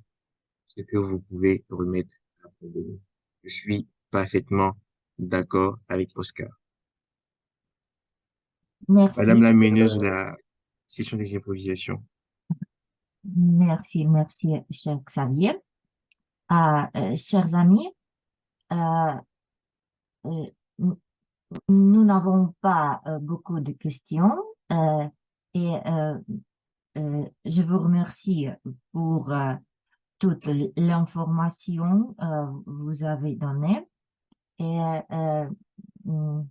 ce que vous pouvez remettre après demain. Je suis parfaitement d'accord avec Oscar. Madame Merci. la meneuse de la session des improvisations. Merci, merci, cher Xavier. Chers amis, euh, euh, nous n'avons pas beaucoup de questions et je vous remercie pour toute l'information vous avez donnée et mm,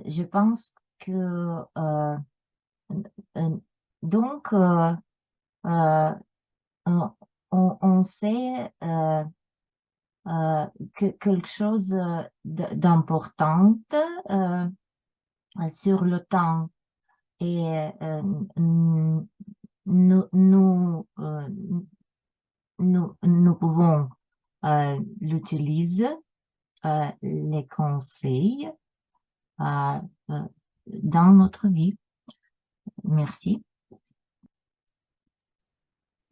je pense que donc on sait que quelque chose d'important sur le temps et nous, nous, nous pouvons l'utiliser, les conseils dans notre vie. Merci.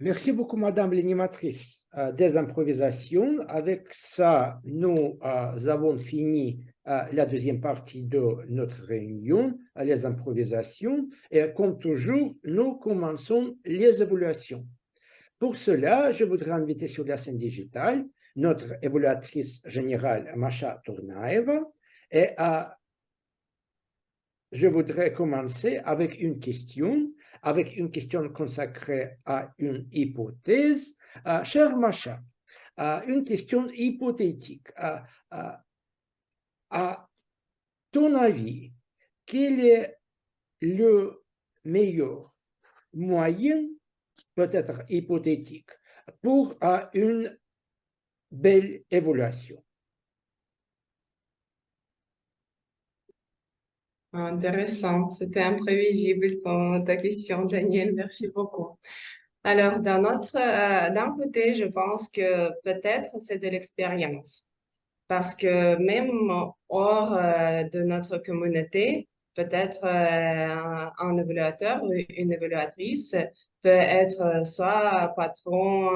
Merci beaucoup, Madame l'animatrice des improvisations. Avec ça, nous avons fini la deuxième partie de notre réunion, les improvisations. Et comme toujours, nous commençons les évaluations. Pour cela, je voudrais inviter sur la scène digitale notre évaluatrice générale, Masha Tournaeva. Et je voudrais commencer avec une question consacrée à une hypothèse. Cher Masha, une question hypothétique. À ton avis, quel est le meilleur moyen, peut-être hypothétique, pour une belle évaluation? Intéressant, c'était imprévisible ta question, Daniel, merci beaucoup. Alors, d'un côté, je pense que peut-être c'est de l'expérience, parce que même hors de notre communauté, peut-être un évaluateur ou une évaluatrice peut être soit patron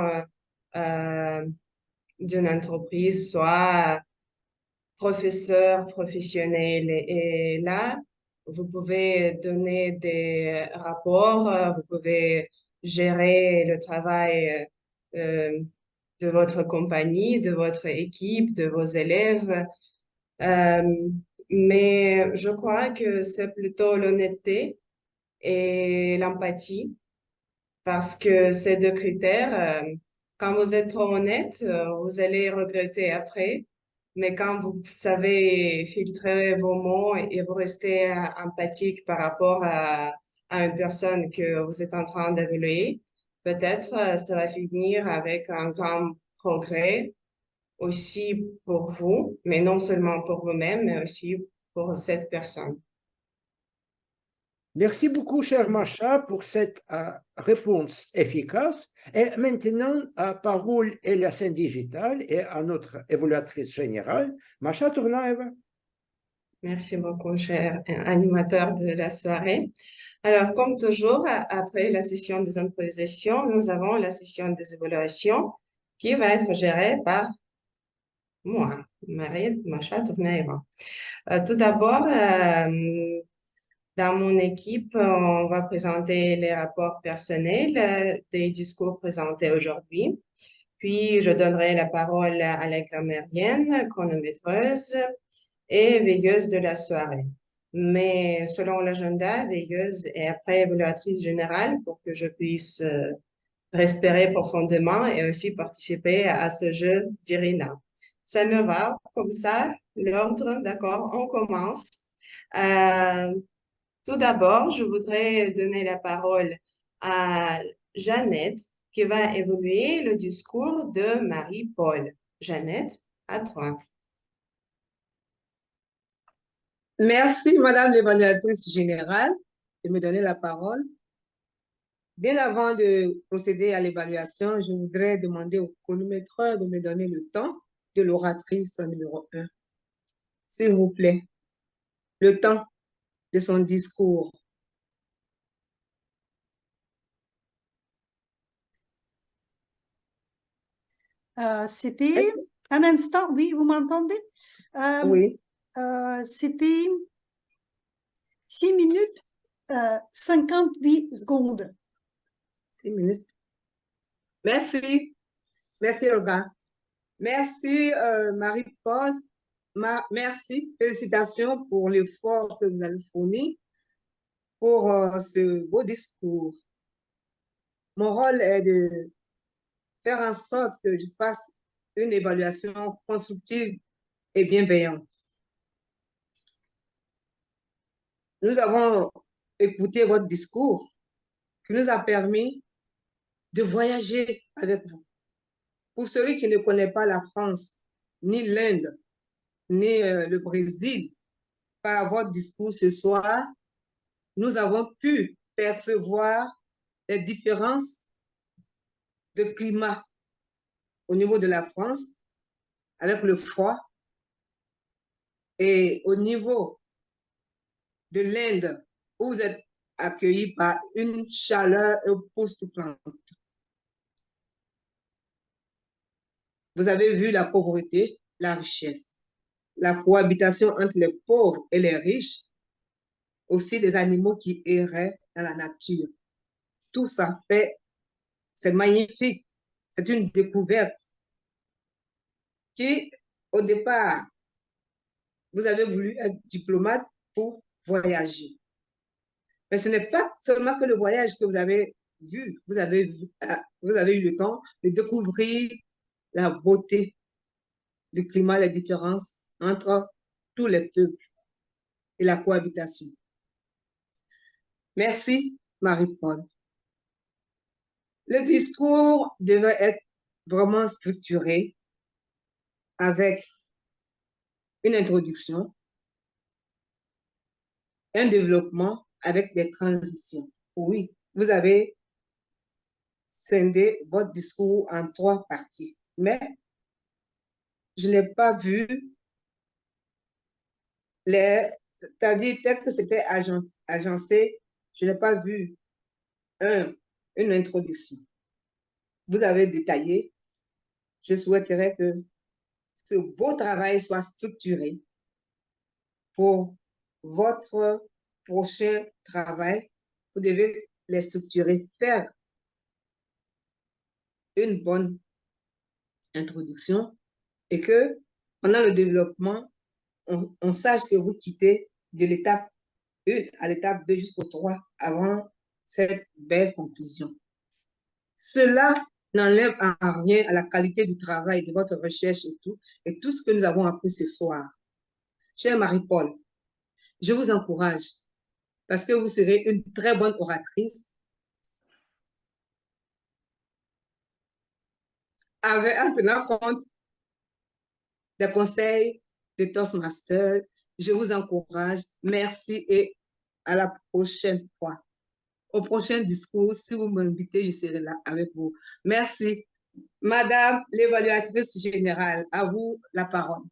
d'une entreprise, soit professeur professionnel. Et là, vous pouvez donner des rapports, vous pouvez gérer le travail de votre compagnie, de votre équipe, de vos élèves. Euh, mais je crois que c'est plutôt l'honnêteté et l'empathie parce que ces deux critères, quand vous êtes trop honnête, vous allez regretter après. Mais quand vous savez filtrer vos mots et vous restez empathique par rapport à une personne que vous êtes en train d'évaluer, peut-être ça va finir avec un grand progrès aussi pour vous, mais non seulement pour vous-même, mais aussi pour cette personne. Merci beaucoup, chère Macha, pour cette réponse efficace. Et maintenant, la parole est à la scène digitale et à notre évaluatrice générale, Macha Tournaeva. Merci beaucoup, cher animateur de la soirée. Alors, comme toujours, après la session des improvisations, nous avons la session des évaluations qui va être gérée par moi, Marie Macha Tournaeva. Tout d'abord, dans mon équipe, on va présenter les rapports personnels des discours présentés aujourd'hui. Puis, je donnerai la parole à la grammairienne, chronométreuse et veilleuse de la soirée. Mais selon l'agenda, veilleuse et après évaluatrice générale pour que je puisse respirer profondément et aussi participer à ce jeu d'Irina. Ça me va, comme ça, l'ordre, d'accord, on commence. Tout d'abord, je voudrais donner la parole à Jeannette qui va évaluer le discours de Marie-Paul. Jeannette, à toi. Merci, Madame l'évaluatrice générale, de me donner la parole. Bien avant de procéder à l'évaluation, je voudrais demander au chronométreur de me donner le temps de l'oratrice numéro 1. S'il vous plaît, le temps de son discours. C'était un instant, oui, vous m'entendez? Oui. C'était 6 minutes 58 secondes. 6 minutes. Merci. Merci, Olga. Merci, Marie-Paul. Merci. Félicitations pour l'effort que vous avez fourni pour ce beau discours. Mon rôle est de faire en sorte que je fasse une évaluation constructive et bienveillante. Nous avons écouté votre discours qui nous a permis de voyager avec vous. Pour celui qui ne connaît pas la France, ni l'Inde, ni le Brésil, par votre discours ce soir, nous avons pu percevoir les différences de climat au niveau de la France, avec le froid, et au niveau de l'Inde, où vous êtes accueillis par une chaleur époustouflante. Vous avez vu la pauvreté, la richesse, la cohabitation entre les pauvres et les riches, aussi des animaux qui erraient dans la nature. Tout ça fait, c'est magnifique, c'est une découverte qui, au départ, vous avez voulu être diplomate pour voyager. Mais ce n'est pas seulement que le voyage que vous avez vu, vous avez eu le temps de découvrir la beauté du climat, les différences entre tous les peuples et la cohabitation. Merci, Marie-Paul. Le discours devait être vraiment structuré avec une introduction, un développement avec des transitions. Oui, vous avez scindé votre discours en 3 parties, mais je n'ai pas vu c'est-à-dire peut-être que c'était agencé, je n'ai pas vu une introduction. Vous avez détaillé. Je souhaiterais que ce beau travail soit structuré pour votre prochain travail. Vous devez les structurer, faire une bonne introduction et que pendant le développement, on sache que vous quittez de l'étape 1 à l'étape 2 jusqu'au 3 avant cette belle conclusion. Cela n'enlève en rien à la qualité du travail, de votre recherche et tout ce que nous avons appris ce soir. Chère Marie-Paul, je vous encourage parce que vous serez une très bonne oratrice en tenant compte des conseils de Toastmasters. Je vous encourage. Merci et à la prochaine fois. Au prochain discours, si vous m'invitez, je serai là avec vous. Merci. Madame l'évaluatrice générale, à vous la parole.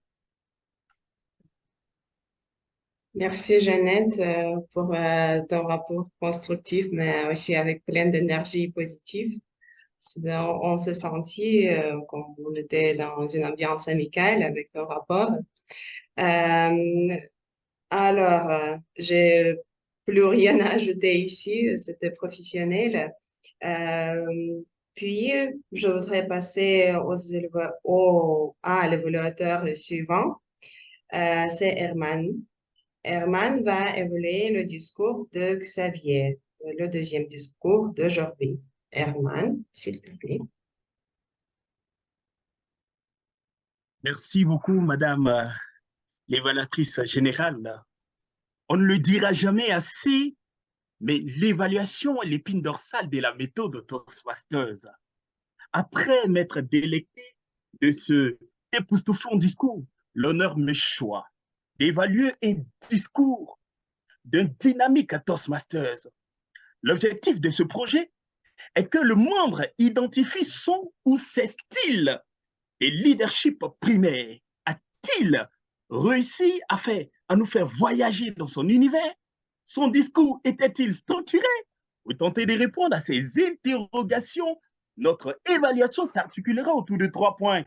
Merci Jeannette pour ton rapport constructif, mais aussi avec plein d'énergie positive. On se sentit comme on était dans une ambiance amicale avec ton rapport. Alors, j'ai plus rien à ajouter ici, c'était professionnel. Puis, je voudrais passer à l'évaluateur suivant, c'est Herman. Herman va évaluer le discours de Xavier, le deuxième discours d'aujourd'hui. Herman, s'il te plaît. Merci beaucoup, Madame l'évaluatrice générale. On ne le dira jamais assez, mais l'évaluation est l'épine dorsale de la méthode Toastmasters. Après m'être délecté de ce époustouflant discours, l'honneur me choisit d'évaluer un discours d'un dynamique Toastmasters. L'objectif de ce projet est que le membre identifie son ou ses styles et leadership primaire. A-t-il réussi à nous faire voyager dans son univers? Son discours était-il structuré? Vous tentez de répondre à ces interrogations. Notre évaluation s'articulera autour de 3 points.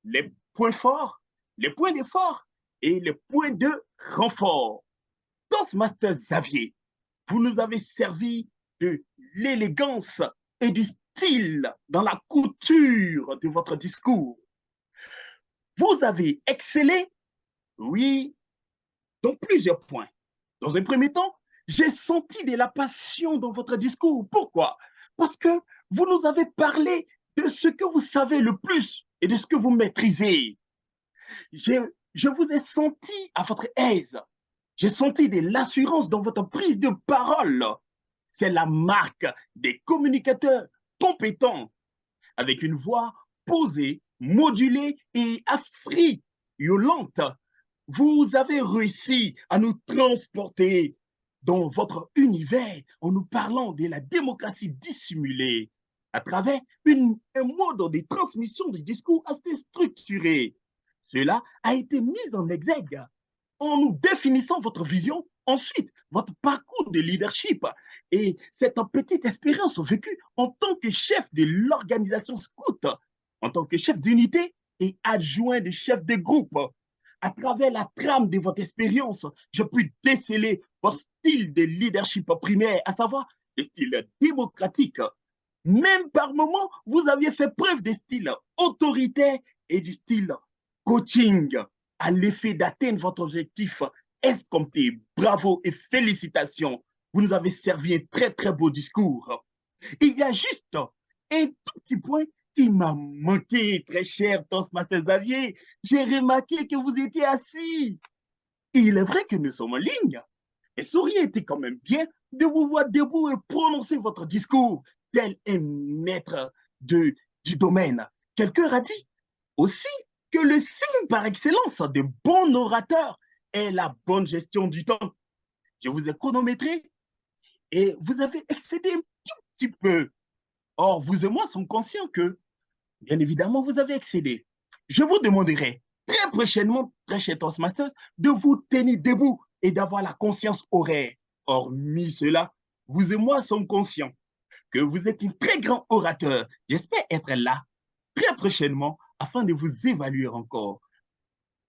Les points forts, les points d'effort et les points de renfort. Toastmaster Xavier, vous nous avez servi de l'élégance et du style dans la couture de votre discours. Vous avez excellé, oui, dans plusieurs points. Dans un premier temps, j'ai senti de la passion dans votre discours. Pourquoi? Parce que vous nous avez parlé de ce que vous savez le plus et de ce que vous maîtrisez. Je vous ai senti à votre aise. J'ai senti de l'assurance dans votre prise de parole. C'est la marque des communicateurs compétents, avec une voix posée, modulée et affriolante. Vous avez réussi à nous transporter dans votre univers en nous parlant de la démocratie dissimulée à travers un mode de transmission du discours assez structuré. Cela a été mis en exergue en nous définissant votre vision, ensuite votre parcours de leadership et cette petite expérience vécue en tant que chef de l'organisation scout, en tant que chef d'unité et adjoint de chef de groupe. À travers la trame de votre expérience, je puis déceler votre style de leadership primaire, à savoir le style démocratique. Même par moments, vous aviez fait preuve de style autoritaire et du style coaching à l'effet d'atteindre votre objectif escompté. Bravo et félicitations. Vous nous avez servi un très, très beau discours. Il y a juste un tout petit point qui m'a manqué, très cher Toastmaster Xavier. J'ai remarqué que vous étiez assis. Il est vrai que nous sommes en ligne, mais ça aurait été quand même bien de vous voir debout et prononcer votre discours tel un maître du domaine. Quelqu'un a dit aussi que le signe par excellence des bons orateurs est la bonne gestion du temps. Je vous ai chronométré et vous avez excédé un tout petit peu. Or, vous et moi sommes conscients que, bien évidemment, vous avez excédé. Je vous demanderai très prochainement, très cher Toastmasters, de vous tenir debout et d'avoir la conscience horaire. Hormis cela, vous et moi sommes conscients que vous êtes un très grand orateur. J'espère être là très prochainement afin de vous évaluer encore.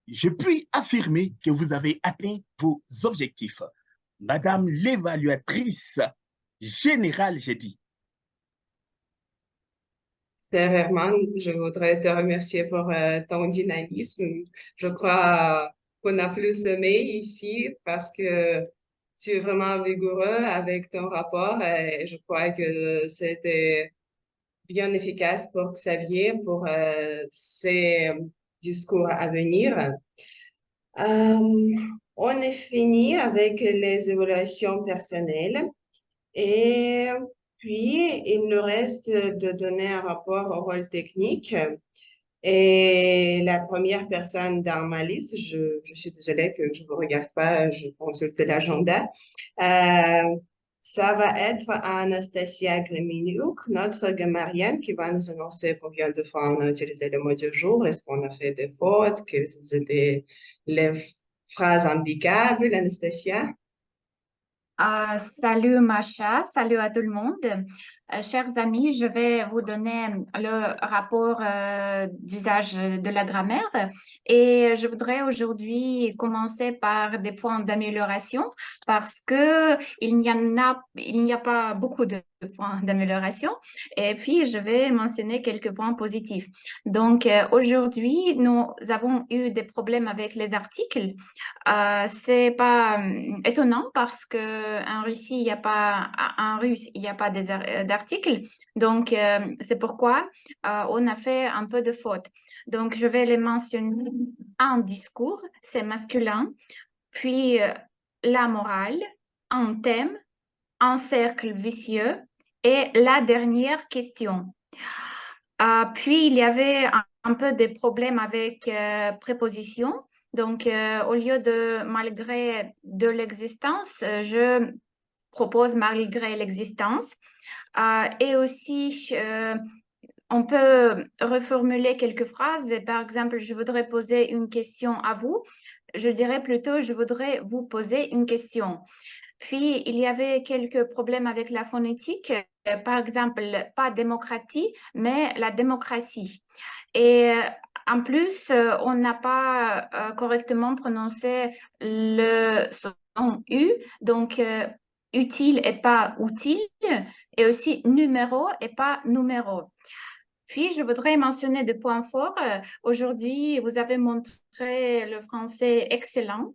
Je puis affirmer que vous avez atteint vos objectifs. Madame l'évaluatrice générale, j'ai dit. Père Herman, je voudrais te remercier pour ton dynamisme. Je crois qu'on a plus aimé ici parce que tu es vraiment vigoureux avec ton rapport et je crois que c'était bien efficace pour Xavier pour ses discours à venir. On est fini avec les évaluations personnelles et puis il nous reste de donner un rapport au rôle technique Et la première personne dans ma liste, je suis désolée que je ne vous regarde pas, je consulte l'agenda. Euh, Ça va être Anastasia Greminiuk, notre Marianne, qui va nous annoncer combien de fois on a utilisé le mot du jour, est-ce qu'on a fait des fautes, quelles étaient les phrases ambigables, Anastasia. Salut Macha, salut à tout le monde. Chers amis, je vais vous donner le rapport d'usage de la grammaire et je voudrais aujourd'hui commencer par des points d'amélioration parce que il n'y a pas beaucoup de points d'amélioration et puis je vais mentionner quelques points positifs. Donc aujourd'hui, nous avons eu des problèmes avec les articles. C'est pas étonnant parce que en Russie, il n'y a pas, en russe, il n'y a pas d'articles. Donc, c'est pourquoi on a fait un peu de fautes. Donc, je vais les mentionner en discours, c'est masculin, puis la morale, en thème, en cercle vicieux et la dernière question. Puis, il y avait un peu des problèmes avec prépositions. Donc, au lieu de malgré de l'existence, je propose malgré l'existence. Et aussi, on peut reformuler quelques phrases. Par exemple, je voudrais poser une question à vous. Je dirais plutôt, je voudrais vous poser une question. Puis, il y avait quelques problèmes avec la phonétique. Par exemple, pas démocratie, mais la démocratie. Et en plus, on n'a pas correctement prononcé le son U, donc utile et pas utile, et aussi numéro et pas numéro. Puis, je voudrais mentionner des points forts. Aujourd'hui, vous avez montré le français excellent.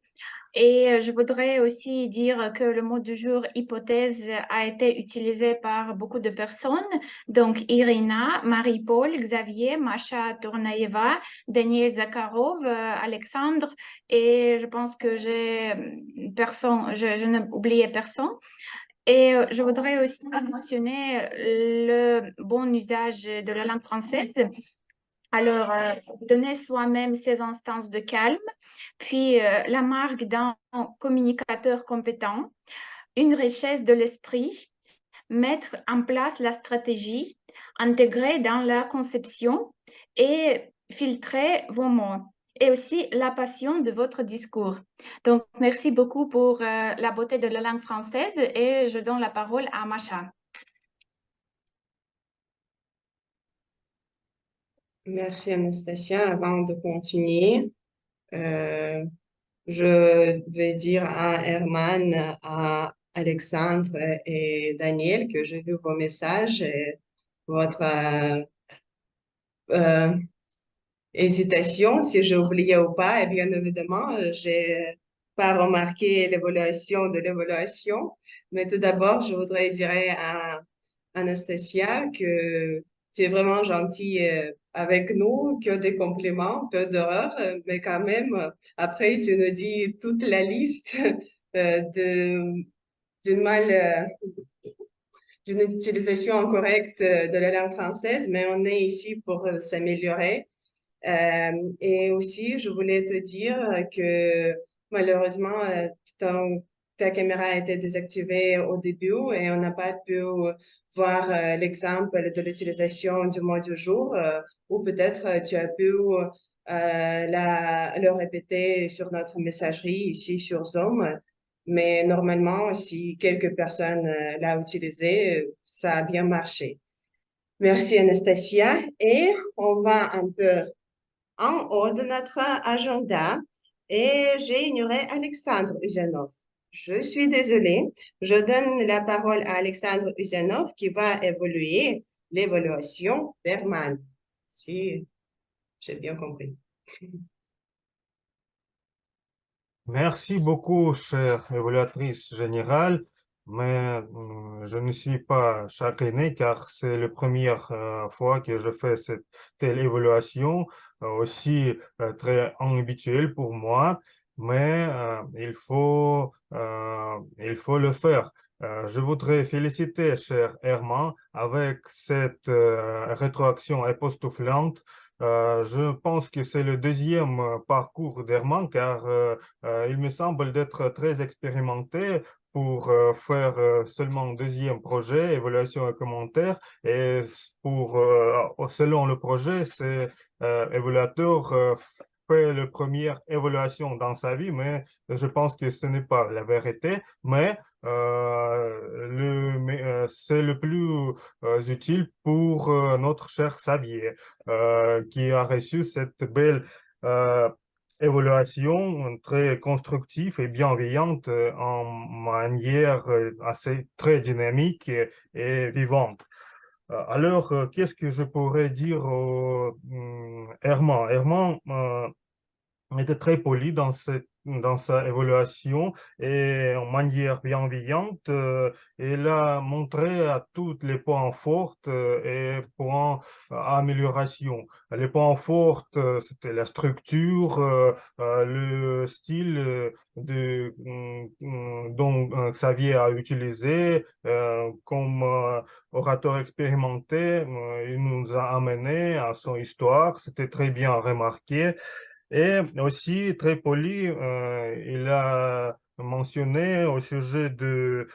Et je voudrais aussi dire que le mot du jour hypothèse a été utilisé par beaucoup de personnes. Donc, Irina, Marie-Paul, Xavier, Masha Tournaeva, Daniel Zakharov, Alexandre. Et je pense que je n'ai oublié personne. Et je voudrais aussi mentionner le bon usage de la langue française. Alors, donner soi-même ses instances de calme, puis la marque d'un communicateur compétent, une richesse de l'esprit, mettre en place la stratégie, intégrer dans la conception et filtrer vos mots. Et aussi la passion de votre discours. Donc, merci beaucoup pour la beauté de la langue française et je donne la parole à Macha. Merci Anastasia. Avant de continuer, je vais dire à Herman, à Alexandre et Daniel que j'ai vu vos messages et votre hésitation, si j'ai oublié ou pas. Et bien évidemment, j'ai pas remarqué l'évaluation de l'évaluation. Mais tout d'abord, je voudrais dire à Anastasia que tu es vraiment gentille avec nous, que des compliments, peu d'erreurs, mais quand même, après, tu nous dis toute la liste d'une d'une utilisation incorrecte de la langue française, mais on est ici pour s'améliorer. Et aussi, je voulais te dire que malheureusement, ta caméra a été désactivée au début et on n'a pas pu voir l'exemple de l'utilisation du mot du jour ou peut-être tu as pu le répéter sur notre messagerie ici sur Zoom. Mais normalement, si quelques personnes l'ont utilisé, ça a bien marché. Merci Anastasia. Et on va un peu en haut de notre agenda et j'ai ignoré Alexandre Usanov. Je suis désolée. Je donne la parole à Alexandre Usanov qui va évaluer l'évaluation d'Herman. Si j'ai bien compris. Merci beaucoup, chère évaluatrice générale, mais je ne suis pas chagriné car c'est la première fois que je fais cette telle évaluation, aussi très inhabituelle pour moi, mais il faut le faire. Je voudrais féliciter, cher Herman, avec cette rétroaction époustouflante. Je pense que c'est le deuxième parcours d'Herman car il me semble d'être très expérimenté pour faire seulement un deuxième projet, évaluation et commentaire. Et selon le projet, c'est évaluateur fait la première évaluation dans sa vie, mais je pense que ce n'est pas la vérité. Mais c'est le plus utile pour notre cher Xavier, qui a reçu cette belle euh, évaluation très constructive et bienveillante en manière assez très dynamique et vivante. Alors, qu'est-ce que je pourrais dire au Herman? Herman était très poli dans sa évaluation et en manière bienveillante. Il a montré à tous les points forts et points amélioration. Les points forts, c'était la structure, le style dont Xavier a utilisé comme orateur expérimenté. Il nous a amené à son histoire. C'était très bien remarqué. Et aussi, très poli, il a mentionné au sujet de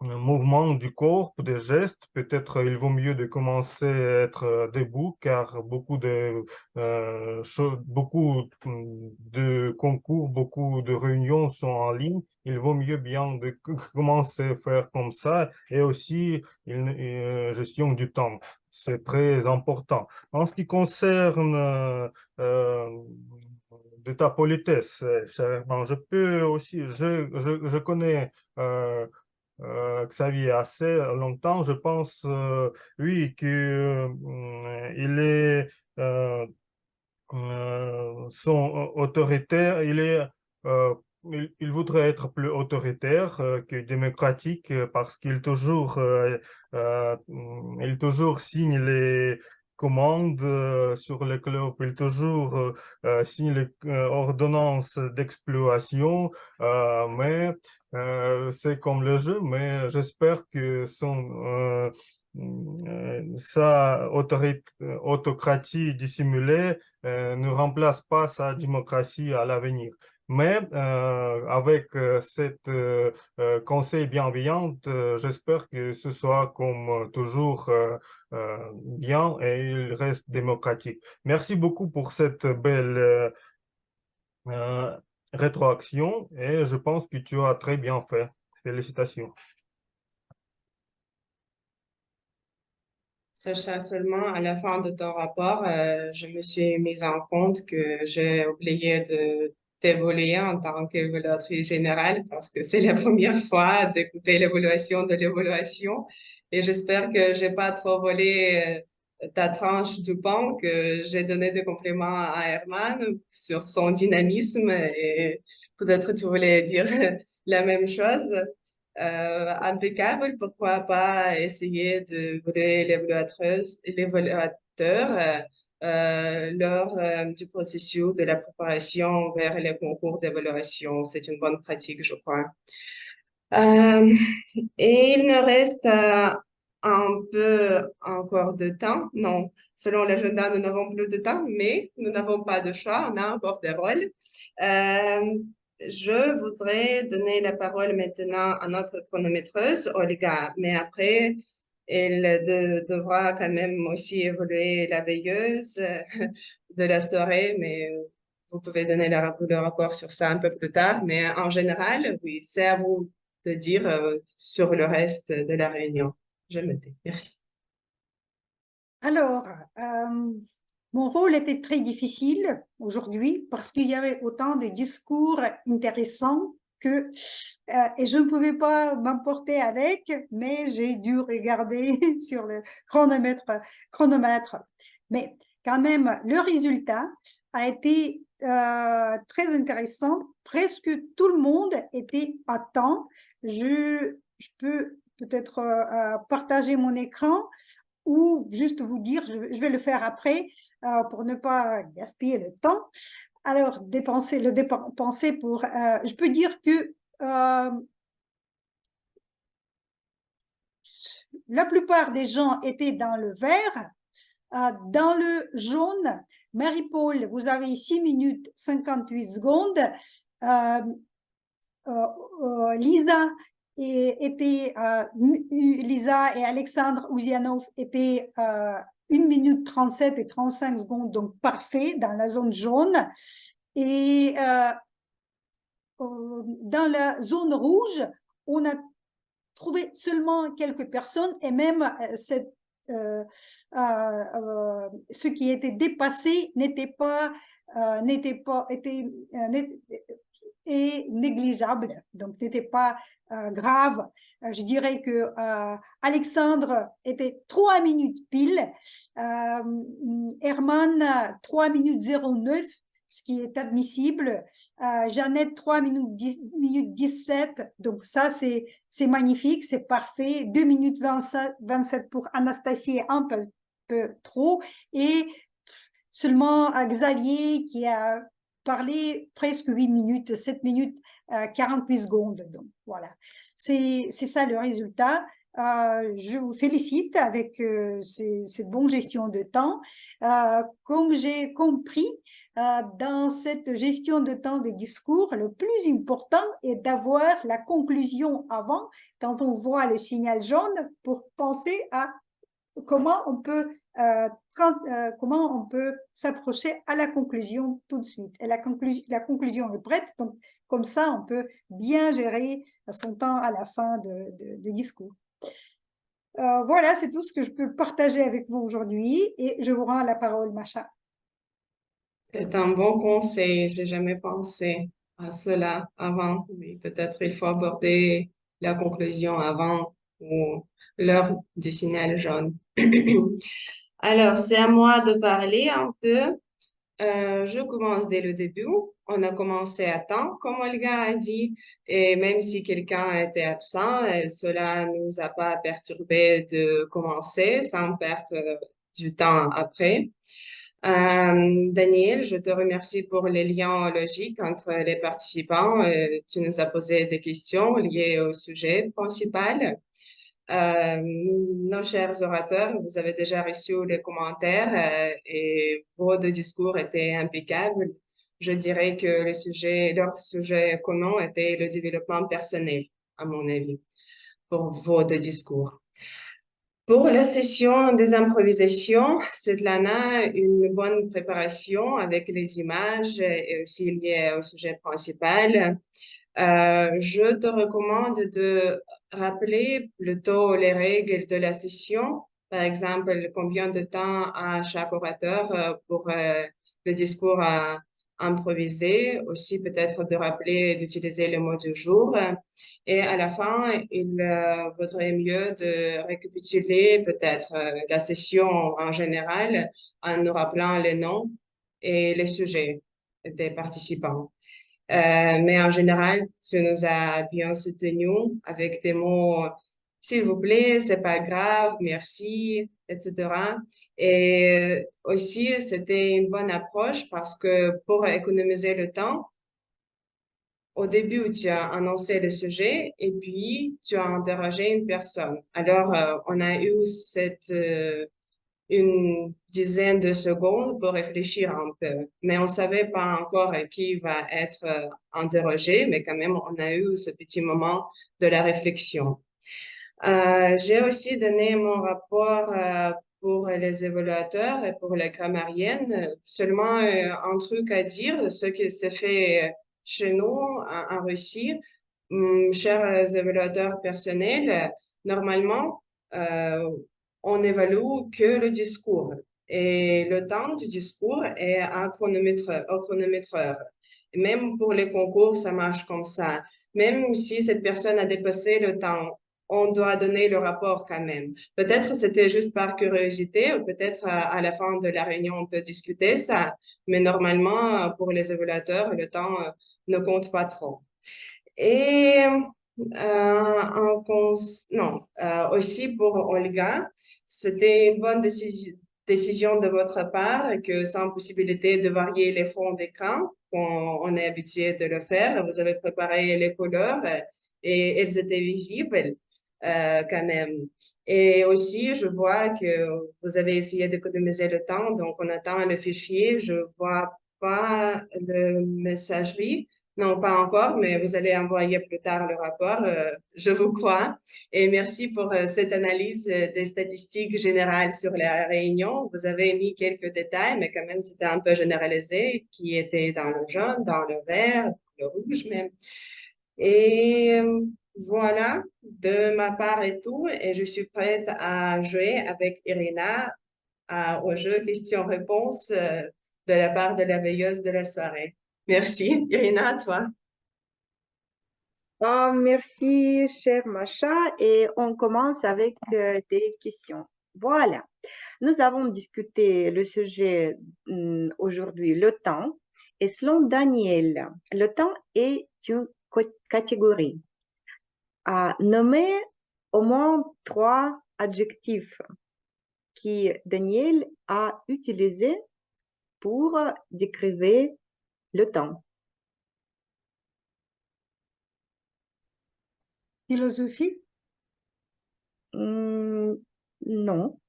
mouvement du corps, des gestes. Peut-être il vaut mieux de commencer à être debout car beaucoup de concours, beaucoup de réunions sont en ligne. Il vaut mieux bien de commencer à faire comme ça et aussi gestion du temps. C'est très important. En ce qui concerne de ta politesse, cher Herman, je peux aussi, je connais Xavier assez longtemps. Je pense, oui, que il est son autoritaire, il voudrait être plus autoritaire que démocratique parce il toujours signe les commandes sur le club, il toujours signe les ordonnances d'exploitation, mais c'est comme le jeu, mais j'espère que sa autocratie dissimulée ne remplace pas sa démocratie à l'avenir. Mais avec cette conseil bienveillant, j'espère que ce soit comme toujours bien et il reste démocratique. Merci beaucoup pour cette belle euh, rétroaction et je pense que tu as très bien fait. Félicitations. Sachant seulement à la fin de ton rapport, je me suis mise en compte que j'ai oublié de t'évaluer en tant qu'évaluatrice générale parce que c'est la première fois d'écouter l'évaluation de l'évaluation et j'espère que j'ai pas trop volé ta tranche du pain, que j'ai donné des compliments à Herman sur son dynamisme et peut-être tu voulais dire la même chose. Impeccable, pourquoi pas essayer de voler l'évaluateur lors du processus de la préparation vers les concours d'évaluation. C'est une bonne pratique, je crois. Euh, et il me reste un peu encore de temps. Non, selon l'agenda, nous n'avons plus de temps, mais nous n'avons pas de choix, on a encore des rôles. Je voudrais donner la parole maintenant à notre chronométreuse, Olga, mais après, elle devra quand même aussi évoluer la veilleuse de la soirée, mais vous pouvez donner le rapport sur ça un peu plus tard. Mais en général, oui, c'est à vous de dire sur le reste de la réunion. Je me tais. Merci. Alors, mon rôle était très difficile aujourd'hui parce qu'il y avait autant de discours intéressants que, et je ne pouvais pas m'emporter avec, mais j'ai dû regarder sur le chronomètre. Mais quand même, le résultat a été très intéressant. Presque tout le monde était à temps. Je peux peut-être partager mon écran ou juste vous dire, je vais le faire après pour ne pas gaspiller le temps. Alors, dépenser pour... je peux dire que la plupart des gens étaient dans le vert, Dans le jaune, Marie-Paul, vous avez 6 minutes 58 secondes. Lisa Lisa et Alexandre Ouzianov étaient 1 minute 37 et 35 secondes, donc parfait dans la zone jaune. Et dans la zone rouge, on a trouvé seulement quelques personnes et même ce qui était dépassé et négligeable, donc n'était pas grave. Je dirais que Alexandre était 3 minutes pile, Herman 3 minutes 09, ce qui est admissible, Jeannette 3 minutes 17, donc ça c'est magnifique, c'est parfait, 2 minutes 27 pour Anastasie, un peu trop, et seulement Xavier qui a parlé presque 8 minutes, 7 minutes 48 secondes. Donc voilà, c'est ça le résultat. Je vous félicite avec cette bonne gestion de temps. Comme j'ai compris, dans cette gestion de temps des discours, le plus important est d'avoir la conclusion avant, quand on voit le signal jaune, pour penser à comment on peut s'approcher à la conclusion tout de suite. Et la conclusion est prête, donc comme ça, on peut bien gérer son temps à la fin de discours. Voilà, c'est tout ce que je peux partager avec vous aujourd'hui et je vous rends la parole, Macha. C'est un bon conseil. J'ai jamais pensé à cela avant. Mais peut-être il faut aborder la conclusion avant ou l'heure du signal jaune. Alors, c'est à moi de parler un peu. Je commence dès le début. On a commencé à temps, comme Olga a dit, et même si quelqu'un était absent, cela ne nous a pas perturbé de commencer sans perdre du temps après. Daniel, je te remercie pour les liens logiques entre les participants. Tu nous as posé des questions liées au sujet principal. Nos chers orateurs, vous avez déjà reçu les commentaires et vos deux discours étaient impeccables. Je dirais que leur sujet commun était le développement personnel, à mon avis, pour vos deux discours. Pour la session des improvisations, Svetlana, une bonne préparation avec les images et aussi liées au sujet principal. Je te recommande de rappeler plutôt les règles de la session, par exemple, combien de temps a chaque orateur pour le discours à improviser, aussi peut-être de rappeler d'utiliser le mot du jour. Et à la fin, il vaudrait mieux de récapituler peut-être la session en général en nous rappelant les noms et les sujets des participants. Mais en général, tu nous as bien soutenus avec des mots, s'il vous plaît, c'est pas grave, merci, etc. Et aussi, c'était une bonne approche parce que pour économiser le temps, au début, tu as annoncé le sujet et puis tu as interrogé une personne. Alors, on a eu une dizaine de secondes pour réfléchir un peu. Mais on ne savait pas encore qui va être interrogé, mais quand même, on a eu ce petit moment de la réflexion. J'ai aussi donné mon rapport pour les évaluateurs et pour les grammariennes. Seulement un truc à dire, ce qui s'est fait chez nous en Russie, chers évaluateurs personnels, normalement, on n'évalue que le discours et le temps du discours est un chronomètreur. Même pour les concours, ça marche comme ça. Même si cette personne a dépassé le temps, on doit donner le rapport quand même. Peut-être c'était juste par curiosité ou peut-être à la fin de la réunion, on peut discuter ça. Mais normalement, pour les évaluateurs, le temps ne compte pas trop. Et aussi pour Olga, c'était une bonne décision de votre part que sans possibilité de varier les fonds d'écran, on est habitué de le faire, vous avez préparé les couleurs et elles étaient visibles. quand même. Et aussi, je vois que vous avez essayé d'économiser le temps, donc on attend le fichier. Je vois pas le messagerie. Non, pas encore, mais vous allez envoyer plus tard le rapport, je vous crois. Et merci pour cette analyse des statistiques générales sur la Réunion. Vous avez mis quelques détails, mais quand même, c'était un peu généralisé, qui était dans le jaune, dans le vert, le rouge même. Et voilà, de ma part et tout, et je suis prête à jouer avec Irina au jeu questions-réponses de la part de la veilleuse de la soirée. Merci. Irina, à toi. Merci, cher Macha, et on commence avec des questions. Voilà, nous avons discuté le sujet aujourd'hui, le temps, et selon Daniel, le temps est une catégorie. À nommer au moins 3 adjectifs que Daniel a utilisés pour décrire le temps. Philosophie? Non.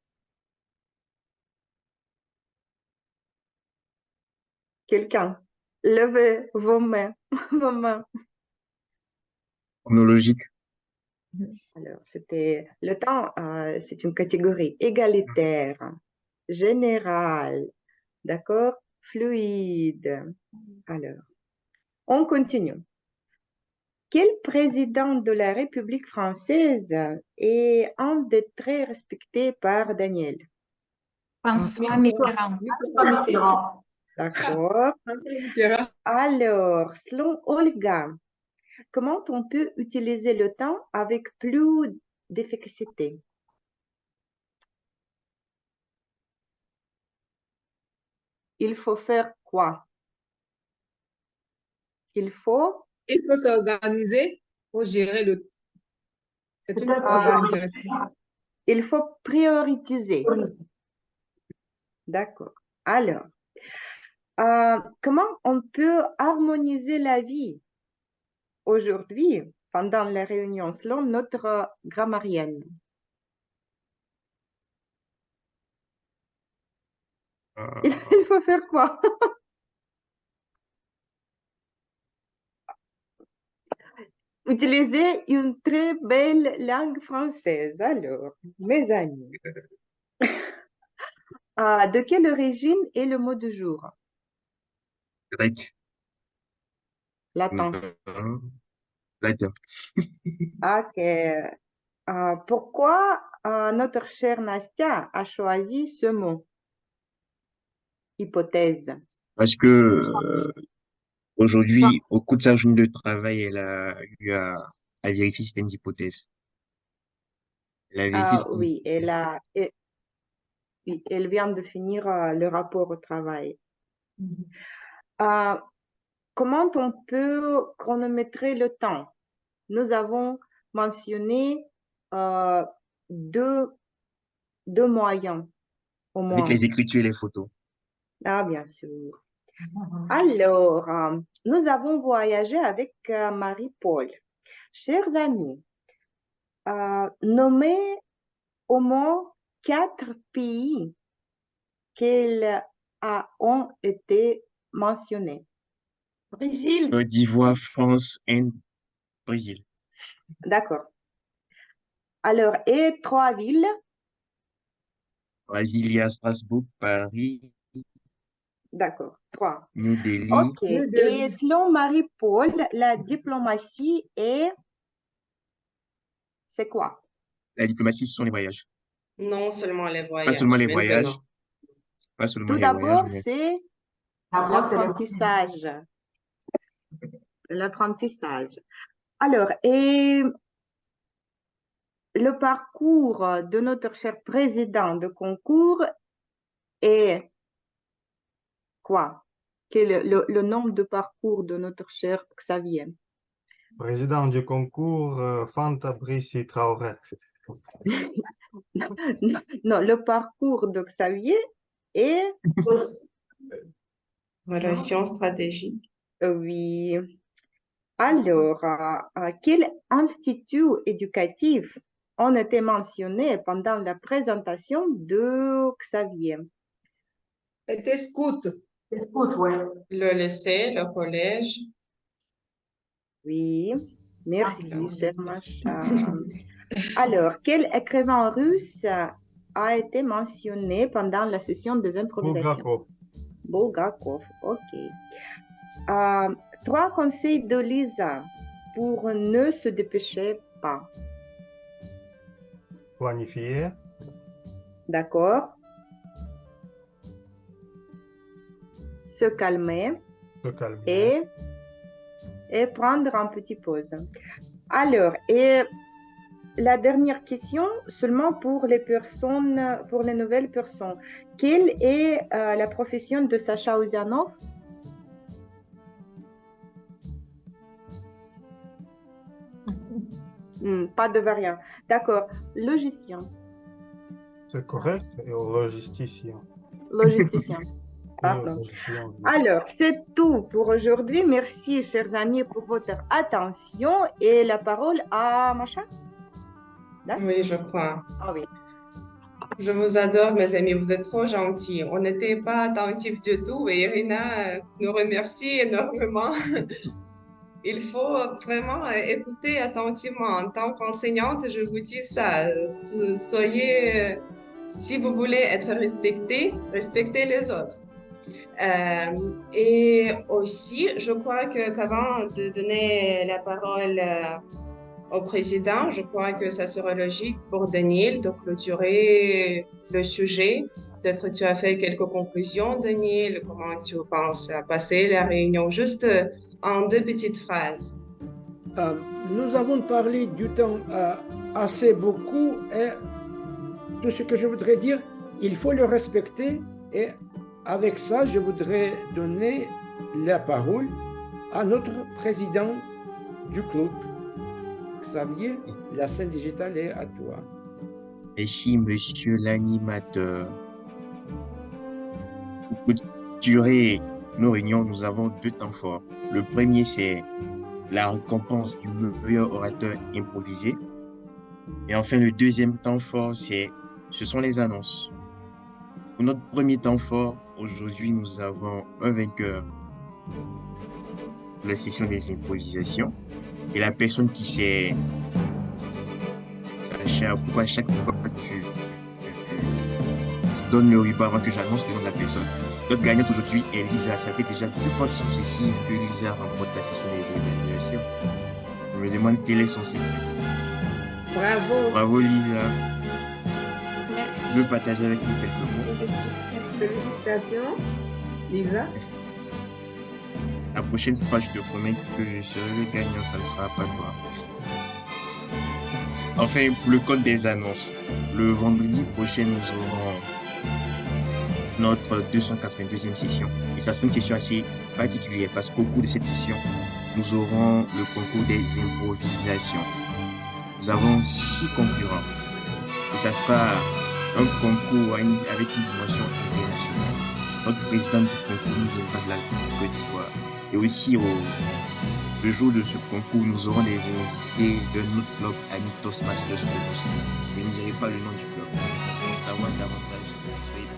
Quelqu'un, levez vos mains. Vos mains. Chronologique. Alors, c'était le temps, c'est une catégorie égalitaire, générale, d'accord, fluide. Alors, on continue. Quel président de la République française est un des très respectés par Daniel? François Mitterrand. François Mitterrand. D'accord. Alors, selon Olga, comment on peut utiliser le temps avec plus d'efficacité? Il faut faire quoi? Il faut s'organiser pour gérer le temps. C'est une organisation. Il faut prioriser. D'accord. Alors, comment on peut harmoniser la vie aujourd'hui pendant la réunion selon notre grammarienne? Il faut faire quoi? Utiliser une très belle langue française. Alors, mes amis, de quelle origine est le mot du jour? Grec. Latin. Latin. Ok. Pourquoi notre chère Nastia a choisi ce mot? Hypothèse. Parce que aujourd'hui, au cours de sa journée de travail, elle a eu à vérifier si c'était une hypothèse. Elle a vérifié si c'était Oui, elle vient de finir le rapport au travail. Comment on peut chronométrer le temps? Nous avons mentionné deux moyens au moins. avec les écritures et les photos. Ah, bien sûr. Alors, nous avons voyagé avec Marie-Paul. Chers amis, nommez au moins 4 pays qui ont été mentionnés. Brésil. Côte d'Ivoire, France, Inde, Brésil. D'accord. Alors, et 3 villes? Brasilia, Strasbourg, Paris. D'accord, 3. New Delhi. Ok. Et selon Marie-Paul, la diplomatie c'est quoi? La diplomatie, ce sont les voyages. Non seulement les voyages. Pas seulement les maintenant. voyages. Pas seulement Tout les voyages, d'abord, mais c'est l'apprentissage. L'apprentissage. Alors, et le parcours de notre cher président de concours est quoi? Quel est le nom de parcours de notre cher Xavier? Président du concours, Fanta Brici Traoré. Non, le parcours de Xavier est... Relation stratégique. Oui. Alors, quel institut éducatif ont été mentionnés pendant la présentation de Xavier? C'était scout. Écoute, ouais. Le lycée, le collège. Oui, merci, Ah, cher Masha. Alors, quel écrivain russe a été mentionné pendant la session des improvisations? Bulgakov. Bulgakov, ok. 3 conseils de Lisa pour ne se dépêcher pas. Planifier. D'accord? Se calmer Se calmer. et prendre un petit pause. Alors, et la dernière question, seulement pour les personnes, pour les nouvelles personnes. Quelle est la profession de Sacha Ozianov? Pas de variant. D'accord. Logicien. C'est correct. Et au logisticien. Logisticien. Et au Pardon. logisticien, je- Alors, c'est tout pour aujourd'hui. Merci, chers amis, pour votre attention. Et la parole à Macha. Oui, je crois. Ah oui. Je vous adore, mes amis. Vous êtes trop gentils. On n'était pas attentifs du tout et Irina nous remercie énormément. Il faut vraiment écouter attentivement. En tant qu'enseignante, je vous dis ça. Soyez, si vous voulez être respecté, respectez les autres. Et aussi, je crois qu'avant de donner la parole au président, je crois que ça serait logique pour Daniel de clôturer le sujet. Peut-être tu as fait quelques conclusions, Daniel. Comment tu penses à passer la réunion? Juste en 2 petites phrases. Nous avons parlé du temps assez beaucoup et tout ce que je voudrais dire, il faut le respecter et avec ça, je voudrais donner la parole à notre président du club. Xavier, la scène digitale est à toi. Merci, monsieur l'animateur. Pour clôturer nos réunions, nous avons 2 temps forts. Le premier, c'est la récompense du meilleur orateur improvisé. Et enfin, le deuxième temps fort, ce sont les annonces. Pour notre premier temps fort, aujourd'hui, nous avons un vainqueur de la session des improvisations. Et la personne qui s'est... Sacha, pourquoi à chaque fois que tu donnes le ruban avant que j'annonce le nom de la personne. Notre gagnante aujourd'hui est Lisa. Ça fait déjà 2 fois successives que Lisa remporte la session des évaluations. Je me demande quel est son secret. Bravo. Bravo Lisa. Merci. Tu veux partager avec nous quelques mots? Merci. Félicitations, Lisa. La prochaine fois, je te promets que je serai le gagnant, ça ne sera pas toi. Enfin, pour le code des annonces, le vendredi prochain, nous aurons notre 282e session. Et ça sera une session assez particulière parce qu'au cours de cette session, nous aurons le concours des improvisations. Nous avons 6 concurrents. Et ça sera un concours avec une dimension internationale. Notre président du concours nous viendra de la Côte d'Ivoire. Et aussi, le jour de ce concours, nous aurons des invités de notre club Amitos Masters de Boston. Je ne dirai pas le nom du club. Pour savoir davantage, soyez